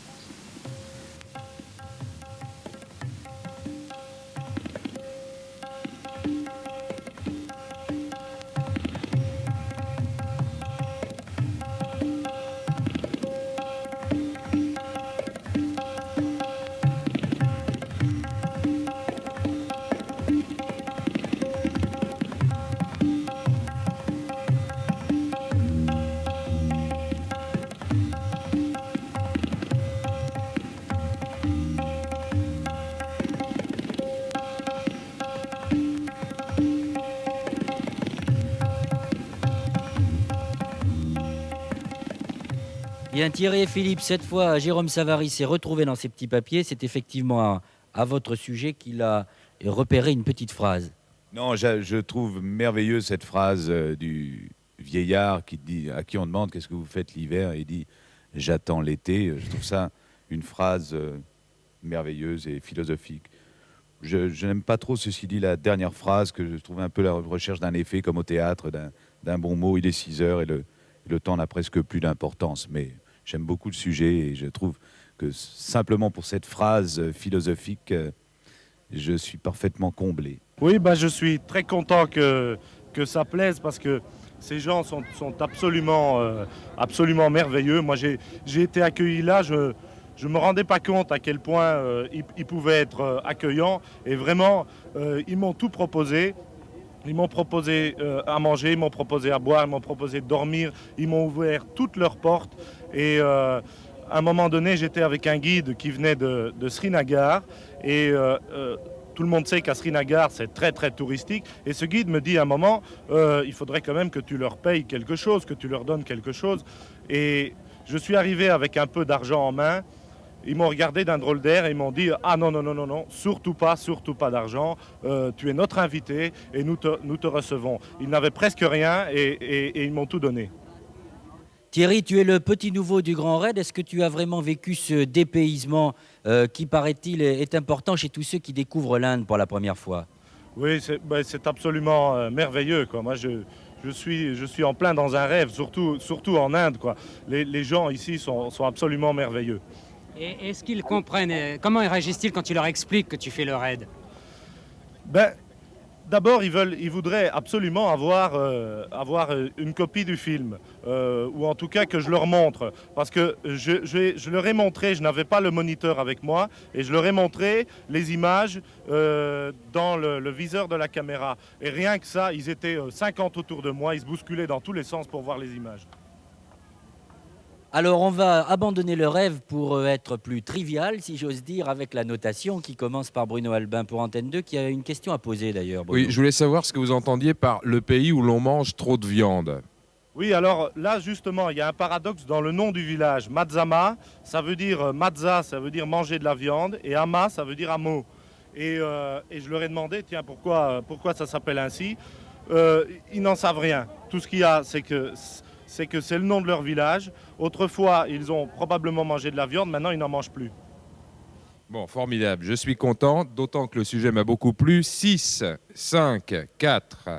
Bien, Thierry et Philippe, cette fois, Jérôme Savary s'est retrouvé dans ses petits papiers. C'est effectivement à votre sujet qu'il a repéré une petite phrase. Non, je trouve merveilleuse cette phrase du vieillard qui dit, à qui on demande qu'est-ce que vous faites l'hiver, et il dit « j'attends l'été ». Je trouve ça une phrase merveilleuse et philosophique. Je n'aime pas trop, ceci dit, la dernière phrase, que je trouve un peu la recherche d'un effet comme au théâtre, d'un bon mot. Il est 6 heures et le temps n'a presque plus d'importance, mais j'aime beaucoup le sujet et je trouve que simplement pour cette phrase philosophique, je suis parfaitement comblé. Oui, je suis très content que ça plaise parce que ces gens sont absolument, absolument merveilleux. Moi, j'ai été accueilli là, je ne me rendais pas compte à quel point ils pouvaient être accueillants et vraiment, ils m'ont tout proposé. Ils m'ont proposé à manger, ils m'ont proposé à boire, ils m'ont proposé de dormir, ils m'ont ouvert toutes leurs portes. Et à un moment donné, j'étais avec un guide qui venait de Srinagar. Et tout le monde sait qu'à Srinagar, c'est très très touristique. Et ce guide me dit à un moment, il faudrait quand même que tu leur payes quelque chose, que tu leur donnes quelque chose. Et je suis arrivé avec un peu d'argent en main. Ils m'ont regardé d'un drôle d'air et ils m'ont dit « Ah non, non, non, non, non, surtout pas d'argent. Tu es notre invité et nous te recevons. » Ils n'avaient presque rien et ils m'ont tout donné. Thierry, tu es le petit nouveau du Grand Raid. Est-ce que tu as vraiment vécu ce dépaysement qui, paraît-il, est important chez tous ceux qui découvrent l'Inde pour la première fois? Oui, c'est absolument merveilleux, quoi. Moi, je suis en plein dans un rêve, surtout en Inde, quoi. Les gens ici sont absolument merveilleux. Et est-ce qu'ils comprennent? Comment réagissent-ils quand tu leur expliques que tu fais le raid? D'abord, ils voudraient absolument avoir une copie du film, ou en tout cas que je leur montre. Parce que je leur ai montré, je n'avais pas le moniteur avec moi, et je leur ai montré les images dans le viseur de la caméra. Et rien que ça, ils étaient 50 autour de moi, ils se bousculaient dans tous les sens pour voir les images. Alors on va abandonner le rêve pour être plus trivial, si j'ose dire, avec la notation qui commence par Bruno Albin pour Antenne 2, qui a une question à poser d'ailleurs. Bruno. Oui, je voulais savoir ce que vous entendiez par le pays où l'on mange trop de viande. Oui, alors là justement, il y a un paradoxe dans le nom du village. Matzama, ça veut dire Matza, ça veut dire manger de la viande, et Ama, ça veut dire hameau. Et je leur ai demandé, tiens, pourquoi ça s'appelle ainsi. Ils n'en savent rien. Tout ce qu'il y a, c'est que c'est le nom de leur village. Autrefois, ils ont probablement mangé de la viande, maintenant ils n'en mangent plus. Bon, formidable, je suis content, d'autant que le sujet m'a beaucoup plu. 6, 5, 4,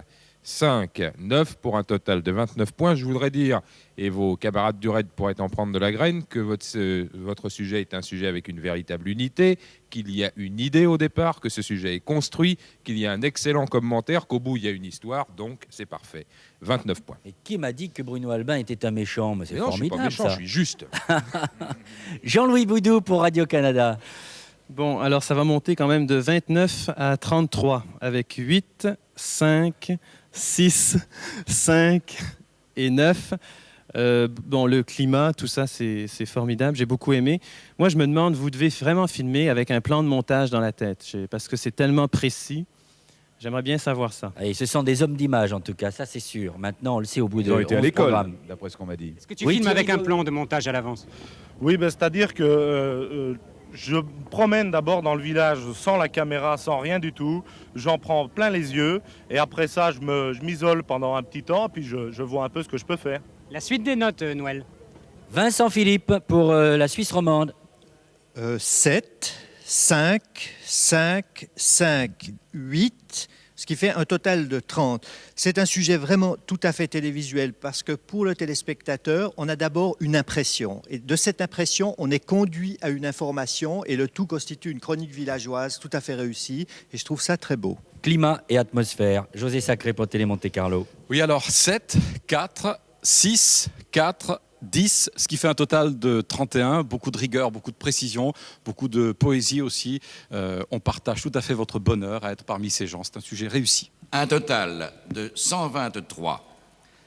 5, 9 pour un total de 29 points. Je voudrais dire, et vos camarades du RAID pourraient en prendre de la graine, que votre sujet est un sujet avec une véritable unité, qu'il y a une idée au départ, que ce sujet est construit, qu'il y a un excellent commentaire, qu'au bout il y a une histoire, donc c'est parfait. 29 points. Et qui m'a dit que Bruno Albin était un méchant? Mais c'est formidable. Je ne suis pas méchant, ça. je suis juste. Jean-Louis Boudou pour Radio-Canada. Bon, alors ça va monter quand même de 29 à 33 avec 8, 5, 6, 5 et 9. Bon, le climat, tout ça, c'est formidable. J'ai beaucoup aimé. Moi, je me demande, vous devez vraiment filmer avec un plan de montage dans la tête, parce que c'est tellement précis. J'aimerais bien savoir ça. Et ce sont des hommes d'image, en tout cas, ça c'est sûr. Maintenant, on le sait au bout de 11 Ils ont été à l'école, programmes. d'après ce qu'on m'a dit. Est-ce que tu filmes avec un plan de montage à l'avance? Oui, c'est-à-dire que je me promène d'abord dans le village sans la caméra, sans rien du tout. J'en prends plein les yeux. Et après ça, je m'isole pendant un petit temps. Puis je vois un peu ce que je peux faire. La suite des notes, Noël. Vincent Philippe pour la Suisse romande. 7, 5, 5, 5, 8, ce qui fait un total de 30. C'est un sujet vraiment tout à fait télévisuel parce que pour le téléspectateur, on a d'abord une impression. Et de cette impression, on est conduit à une information et le tout constitue une chronique villageoise tout à fait réussie. Et je trouve ça très beau. Climat et atmosphère. José Sacré pour Télé Monte Carlo. Oui, alors 7, 4, 6, 4, 10, ce qui fait un total de 31. Beaucoup de rigueur, beaucoup de précision, beaucoup de poésie aussi. On partage tout à fait votre bonheur à être parmi ces gens. C'est un sujet réussi. Un total de 123.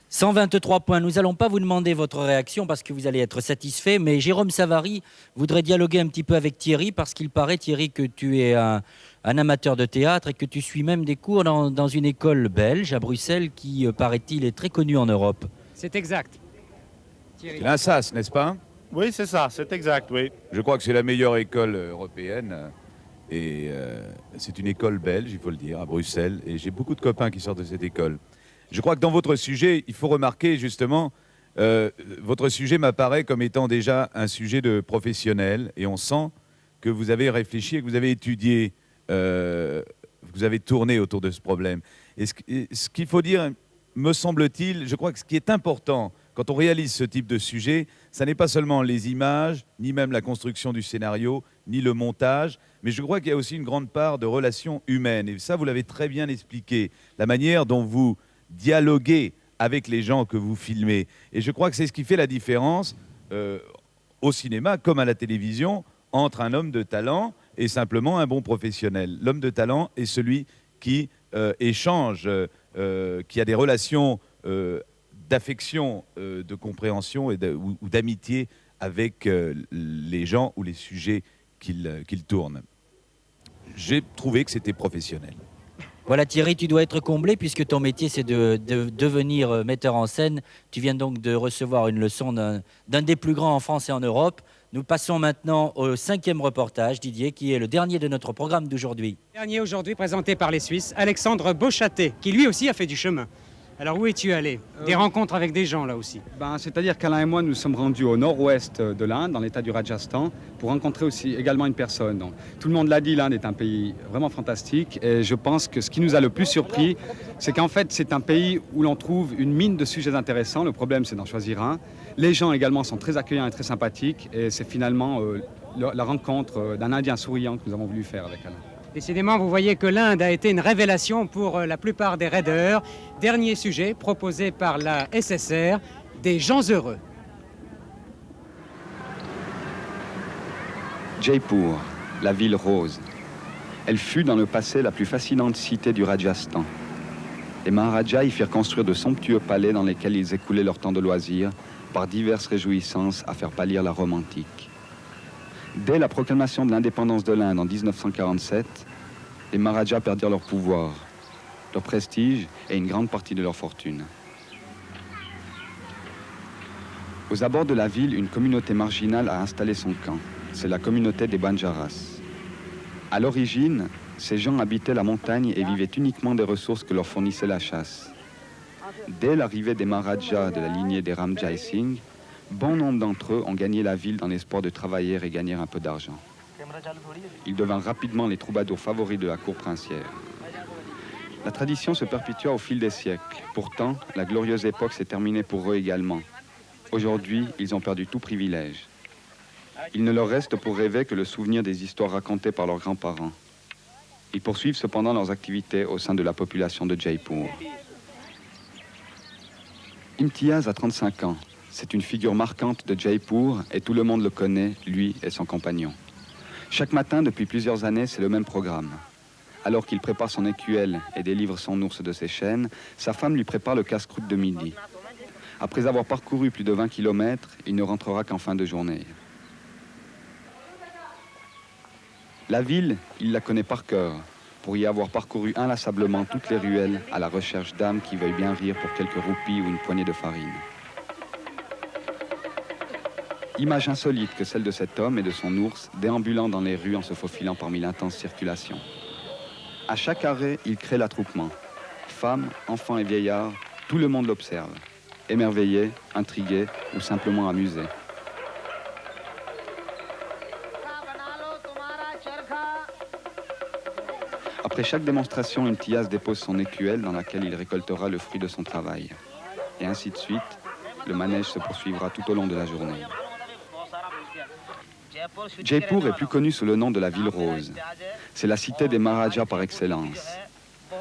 123 points. Nous n'allons pas vous demander votre réaction parce que vous allez être satisfait, mais Jérôme Savary voudrait dialoguer un petit peu avec Thierry parce qu'il paraît, Thierry, que tu es un amateur de théâtre et que tu suis même des cours dans une école belge à Bruxelles qui, paraît-il, est très connue en Europe. C'est exact. C'est l'Assas, n'est-ce pas? Oui, c'est ça, c'est exact, oui. Je crois que c'est la meilleure école européenne. Et c'est une école belge, il faut le dire, à Bruxelles. Et j'ai beaucoup de copains qui sortent de cette école. Je crois que dans votre sujet, il faut remarquer justement, votre sujet m'apparaît comme étant déjà un sujet de professionnel. Et on sent que vous avez réfléchi et que vous avez étudié, que vous avez tourné autour de ce problème. Et ce qu'il faut dire, me semble-t-il, je crois que ce qui est important quand on réalise ce type de sujet, ça n'est pas seulement les images, ni même la construction du scénario, ni le montage, mais je crois qu'il y a aussi une grande part de relations humaines. Et ça, vous l'avez très bien expliqué, la manière dont vous dialoguez avec les gens que vous filmez. Et je crois que c'est ce qui fait la différence au cinéma, comme à la télévision, entre un homme de talent et simplement un bon professionnel. L'homme de talent est celui qui échange, qui a des relations d'affection, de compréhension ou d'amitié avec les gens ou les sujets qu'il tourne. J'ai trouvé que c'était professionnel. Voilà Thierry, tu dois être comblé puisque ton métier c'est de devenir metteur en scène. Tu viens donc de recevoir une leçon d'un des plus grands en France et en Europe. Nous passons maintenant au 5e reportage, Didier, qui est le dernier de notre programme d'aujourd'hui. Dernier aujourd'hui présenté par les Suisses, Alexandre Beauchâté, qui lui aussi a fait du chemin. Alors où es-tu allé? Des rencontres avec des gens là aussi? C'est-à-dire qu'Alain et moi nous sommes rendus au nord-ouest de l'Inde, dans l'état du Rajasthan, pour rencontrer aussi également une personne. Donc, tout le monde l'a dit, l'Inde est un pays vraiment fantastique et je pense que ce qui nous a le plus surpris, c'est qu'en fait c'est un pays où l'on trouve une mine de sujets intéressants. Le problème c'est d'en choisir un. Les gens également sont très accueillants et très sympathiques et c'est finalement la rencontre d'un Indien souriant que nous avons voulu faire avec Alain. Décidément, vous voyez que l'Inde a été une révélation pour la plupart des raideurs. Dernier sujet proposé par la SSR, des gens heureux. Jaipur, la ville rose. Elle fut dans le passé la plus fascinante cité du Rajasthan. Les Maharajas y firent construire de somptueux palais dans lesquels ils écoulaient leur temps de loisirs par diverses réjouissances à faire pâlir la Rome antique. Dès la proclamation de l'indépendance de l'Inde en 1947, les Maharajas perdirent leur pouvoir, leur prestige et une grande partie de leur fortune. Aux abords de la ville, une communauté marginale a installé son camp. C'est la communauté des Banjaras. À l'origine, ces gens habitaient la montagne et vivaient uniquement des ressources que leur fournissait la chasse. Dès l'arrivée des Maharajas de la lignée des Ramjai Singh, bon nombre d'entre eux ont gagné la ville dans l'espoir de travailler et gagner un peu d'argent. Ils devinrent rapidement les troubadours favoris de la cour princière. La tradition se perpétua au fil des siècles. Pourtant, la glorieuse époque s'est terminée pour eux également. Aujourd'hui, ils ont perdu tout privilège. Il ne leur reste pour rêver que le souvenir des histoires racontées par leurs grands-parents. Ils poursuivent cependant leurs activités au sein de la population de Jaipur. Imtiaz a 35 ans. C'est une figure marquante de Jaipur et tout le monde le connaît, lui et son compagnon. Chaque matin, depuis plusieurs années, c'est le même programme. Alors qu'il prépare son écuelle et délivre son ours de ses chaînes, sa femme lui prépare le casse-croûte de midi. Après avoir parcouru plus de 20 km, il ne rentrera qu'en fin de journée. La ville, il la connaît par cœur, pour y avoir parcouru inlassablement toutes les ruelles à la recherche d'âmes qui veuillent bien rire pour quelques roupies ou une poignée de farine. Image insolite que celle de cet homme et de son ours déambulant dans les rues en se faufilant parmi l'intense circulation. À chaque arrêt, il crée l'attroupement. Femmes, enfants et vieillards, tout le monde l'observe, émerveillé, intrigué ou simplement amusé. Après chaque démonstration, Imtiaz dépose son écuelle dans laquelle il récoltera le fruit de son travail. Et ainsi de suite, le manège se poursuivra tout au long de la journée. Jaipur est plus connu sous le nom de la ville rose. C'est la cité des Maharajas par excellence.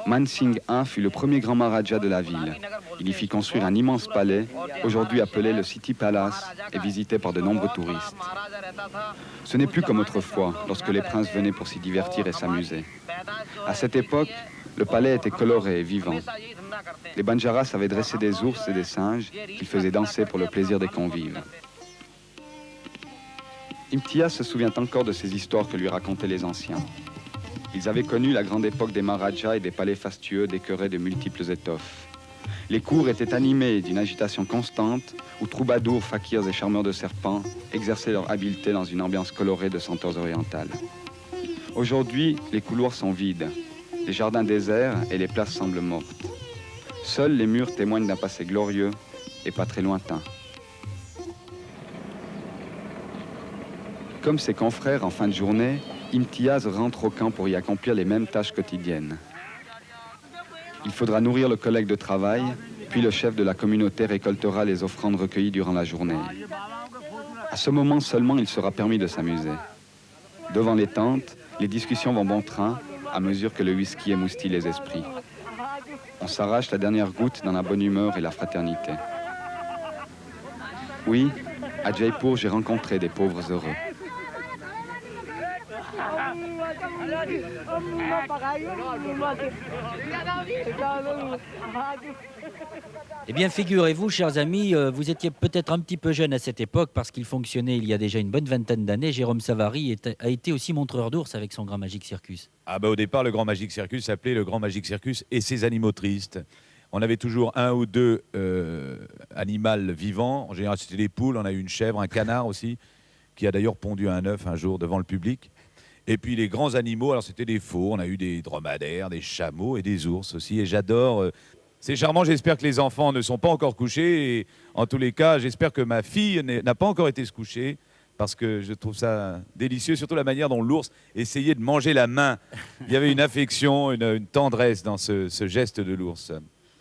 Man Singh I fut le premier grand Maharaja de la ville. Il y fit construire un immense palais, aujourd'hui appelé le City Palace et visité par de nombreux touristes. Ce n'est plus comme autrefois, lorsque les princes venaient pour s'y divertir et s'amuser. À cette époque, le palais était coloré et vivant. Les Banjaras avaient dressé des ours et des singes qu'ils faisaient danser pour le plaisir des convives. Imtiaz se souvient encore de ces histoires que lui racontaient les anciens. Ils avaient connu la grande époque des Maharajas et des palais fastueux décorés de multiples étoffes. Les cours étaient animés d'une agitation constante où troubadours, fakirs et charmeurs de serpents exerçaient leur habileté dans une ambiance colorée de senteurs orientales. Aujourd'hui, les couloirs sont vides, les jardins déserts et les places semblent mortes. Seuls les murs témoignent d'un passé glorieux et pas très lointain. Comme ses confrères en fin de journée, Imtiaz rentre au camp pour y accomplir les mêmes tâches quotidiennes. Il faudra nourrir le collègue de travail, puis le chef de la communauté récoltera les offrandes recueillies durant la journée. À ce moment seulement, il sera permis de s'amuser. Devant les tentes, les discussions vont bon train à mesure que le whisky émoustille les esprits. On s'arrache la dernière goutte dans la bonne humeur et la fraternité. Oui, à Jaipur, j'ai rencontré des pauvres heureux. Eh bien, figurez-vous, chers amis, vous étiez peut-être un petit peu jeune à cette époque parce qu'il fonctionnait il y a déjà une bonne vingtaine d'années. Jérôme Savary a été aussi montreur d'ours avec son Grand Magic Circus. Ah bah au départ, le Grand Magic Circus s'appelait le Grand Magic Circus et ses animaux tristes. On avait toujours un ou deux animaux vivants. En général, c'était des poules. On a eu une chèvre, un canard aussi, qui a d'ailleurs pondu un œuf un jour devant le public. Et puis les grands animaux, alors c'était des faux. On a eu des dromadaires, des chameaux et des ours aussi. Et j'adore. C'est charmant. J'espère que les enfants ne sont pas encore couchés. Et en tous les cas, j'espère que ma fille n'a pas encore été se coucher. Parce que je trouve ça délicieux, surtout la manière dont l'ours essayait de manger la main. Il y avait une affection, une tendresse dans ce geste de l'ours.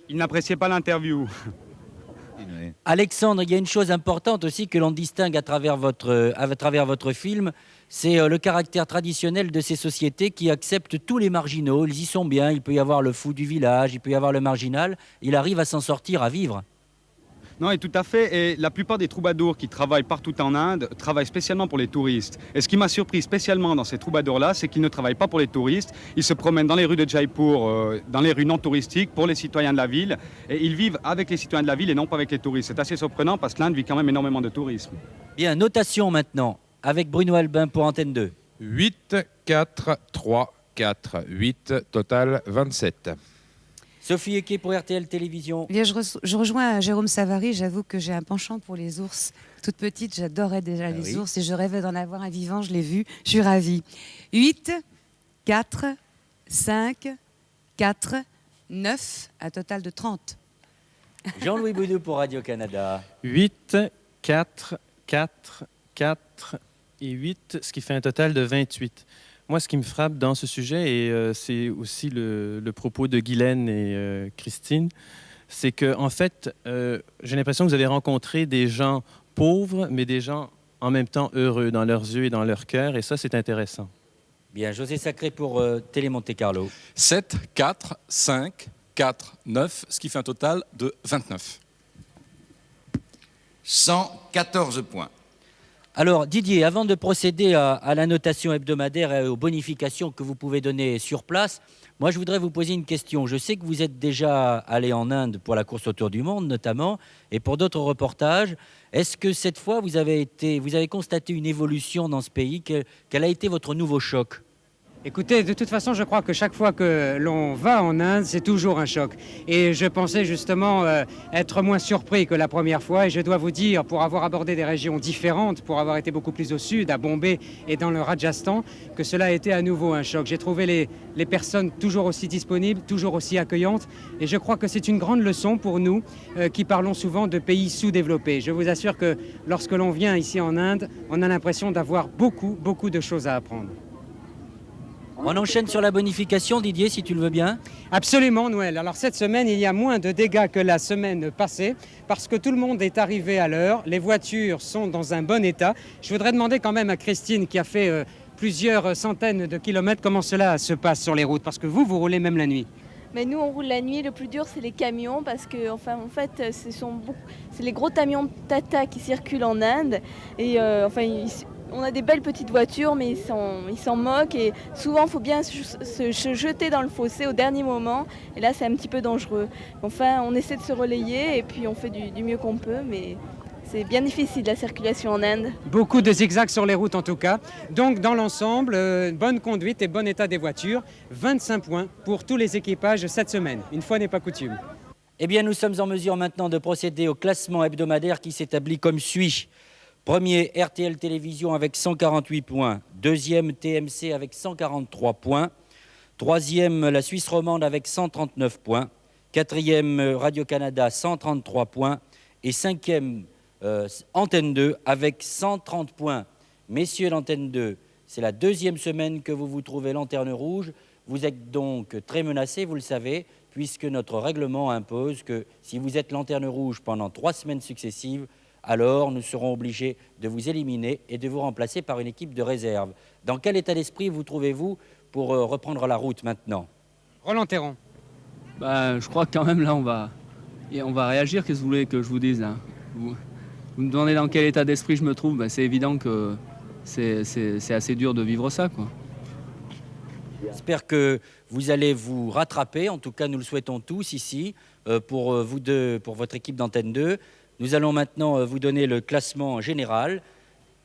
Il n'appréciait pas l'interview. Alexandre, il y a une chose importante aussi que l'on distingue à travers votre film, c'est le caractère traditionnel de ces sociétés qui acceptent tous les marginaux. Ils y sont bien, il peut y avoir le fou du village, il peut y avoir le marginal, il arrive à s'en sortir, à vivre. Non, et tout à fait. Et la plupart des troubadours qui travaillent partout en Inde travaillent spécialement pour les touristes. Et ce qui m'a surpris spécialement dans ces troubadours-là, c'est qu'ils ne travaillent pas pour les touristes. Ils se promènent dans les rues de Jaipur, dans les rues non touristiques, pour les citoyens de la ville. Et ils vivent avec les citoyens de la ville et non pas avec les touristes. C'est assez surprenant parce que l'Inde vit quand même énormément de tourisme. Bien, notation maintenant, avec Bruno Albin pour Antenne 2. 8, 4, 3, 4, 8, total 27. Sophie Equet pour RTL Télévision. Eh bien, je rejoins Jérôme Savary. J'avoue que j'ai un penchant pour les ours. Toute petite, j'adorais déjà les ours et je rêvais d'en avoir un vivant. Je l'ai vu. Je suis ravie. 8, 4, 5, 4, 9, un total de 30. Jean-Louis Boudou pour Radio-Canada. 8, 4, 4, 4 et 8, ce qui fait un total de 28. Moi, ce qui me frappe dans ce sujet, et c'est aussi le propos de Guylaine et Christine, c'est que en fait, j'ai l'impression que vous avez rencontré des gens pauvres, mais des gens en même temps heureux dans leurs yeux et dans leur cœur, et ça, c'est intéressant. Bien, José Sacré pour Télé Monte Carlo. 7, 4, 5, 4, 9, ce qui fait un total de 29. 114 points. Alors Didier, avant de procéder à la notation hebdomadaire et aux bonifications que vous pouvez donner sur place, moi je voudrais vous poser une question. Je sais que vous êtes déjà allé en Inde pour la course autour du monde notamment, et pour d'autres reportages. Est-ce que cette fois vous avez constaté une évolution dans ce pays? Quel a été votre nouveau choc? Écoutez, de toute façon, je crois que chaque fois que l'on va en Inde, c'est toujours un choc. Et je pensais justement être moins surpris que la première fois. Et je dois vous dire, pour avoir abordé des régions différentes, pour avoir été beaucoup plus au sud, à Bombay et dans le Rajasthan, que cela a été à nouveau un choc. J'ai trouvé les personnes toujours aussi disponibles, toujours aussi accueillantes. Et je crois que c'est une grande leçon pour nous qui parlons souvent de pays sous-développés. Je vous assure que lorsque l'on vient ici en Inde, on a l'impression d'avoir beaucoup, beaucoup de choses à apprendre. On enchaîne sur la bonification, Didier, si tu le veux bien. Absolument, Noël. Alors cette semaine, il y a moins de dégâts que la semaine passée parce que tout le monde est arrivé à l'heure. Les voitures sont dans un bon état. Je voudrais demander quand même à Christine, qui a fait plusieurs centaines de kilomètres, comment cela se passe sur les routes, parce que vous roulez même la nuit. Mais nous, on roule la nuit. Le plus dur, c'est les camions parce que, en fait, c'est les gros camions Tata qui circulent en Inde. Et on a des belles petites voitures, mais ils s'en moquent. Et souvent, il faut bien se jeter dans le fossé au dernier moment. Et là, c'est un petit peu dangereux. Enfin, on essaie de se relayer et puis on fait du mieux qu'on peut. Mais c'est bien difficile, la circulation en Inde. Beaucoup de zigzags sur les routes, en tout cas. Donc, dans l'ensemble, bonne conduite et bon état des voitures. 25 points pour tous les équipages cette semaine. Une fois n'est pas coutume. Eh bien, nous sommes en mesure maintenant de procéder au classement hebdomadaire qui s'établit comme suit. Premier, RTL Télévision avec 148 points. Deuxième, TMC avec 143 points. Troisième, la Suisse romande avec 139 points. Quatrième, Radio-Canada, 133 points. Et cinquième, Antenne 2 avec 130 points. Messieurs l'Antenne 2, c'est la deuxième semaine que vous vous trouvez lanterne rouge. Vous êtes donc très menacés, vous le savez, puisque notre règlement impose que si vous êtes lanterne rouge pendant 3 semaines successives, alors nous serons obligés de vous éliminer et de vous remplacer par une équipe de réserve. Dans quel état d'esprit vous trouvez-vous pour reprendre la route maintenant? Roland Théron. Je crois que quand même là, on va réagir. Qu'est-ce que vous voulez que je vous dise là? Vous me demandez dans quel état d'esprit je me trouve. C'est évident que c'est assez dur de vivre ça, quoi. J'espère que vous allez vous rattraper. En tout cas, nous le souhaitons tous ici pour vous deux, pour votre équipe d'Antenne 2. Nous allons maintenant vous donner le classement général.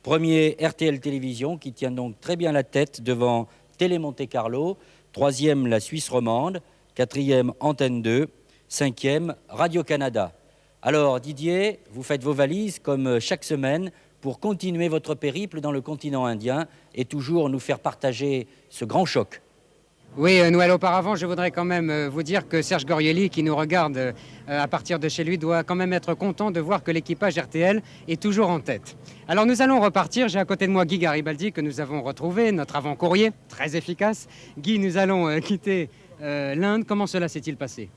Premier, RTL Télévision, qui tient donc très bien la tête devant Télé Monte Carlo. Troisième, la Suisse romande. Quatrième, Antenne 2. Cinquième, Radio-Canada. Alors Didier, vous faites vos valises comme chaque semaine pour continuer votre périple dans le continent indien et toujours nous faire partager ce grand choc. Oui, Noël, auparavant, je voudrais quand même vous dire que Serge Gorielli, qui nous regarde à partir de chez lui, doit quand même être content de voir que l'équipage RTL est toujours en tête. Alors nous allons repartir. J'ai à côté de moi Guy Garibaldi, que nous avons retrouvé, notre avant-courrier, très efficace. Guy, nous allons quitter l'Inde. Comment cela s'est-il passé?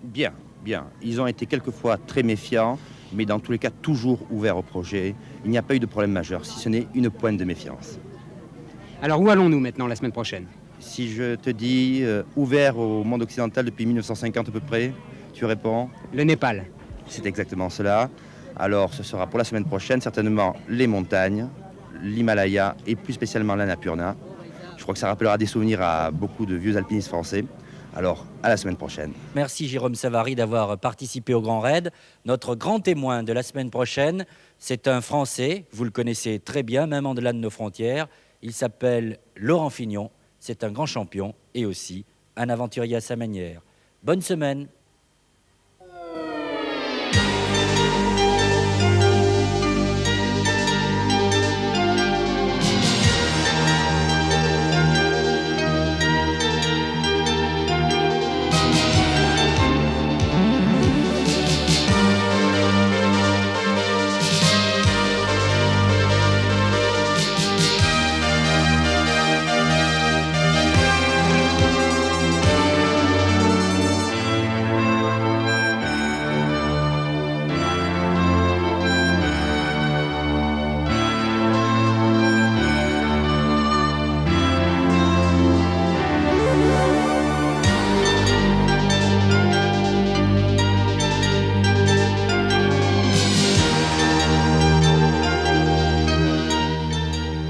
Bien. Bien, ils ont été quelquefois très méfiants, mais dans tous les cas toujours ouverts au projet. Il n'y a pas eu de problème majeur, si ce n'est une pointe de méfiance. Alors où allons-nous maintenant la semaine prochaine? Si je te dis ouvert au monde occidental depuis 1950 à peu près, tu réponds? Le Népal. C'est exactement cela. Alors ce sera pour la semaine prochaine certainement les montagnes, l'Himalaya et plus spécialement l'Annapurna. Je crois que ça rappellera des souvenirs à beaucoup de vieux alpinistes français. Alors, à la semaine prochaine. Merci Jérôme Savary d'avoir participé au Grand Raid. Notre grand témoin de la semaine prochaine, c'est un Français, vous le connaissez très bien, même en delà de nos frontières. Il s'appelle Laurent Fignon, c'est un grand champion et aussi un aventurier à sa manière. Bonne semaine.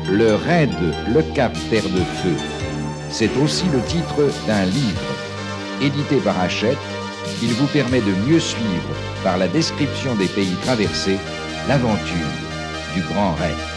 Le raid Le Cap Terre de Feu, c'est aussi le titre d'un livre. Édité par Hachette, il vous permet de mieux suivre, par la description des pays traversés, l'aventure du Grand Raid.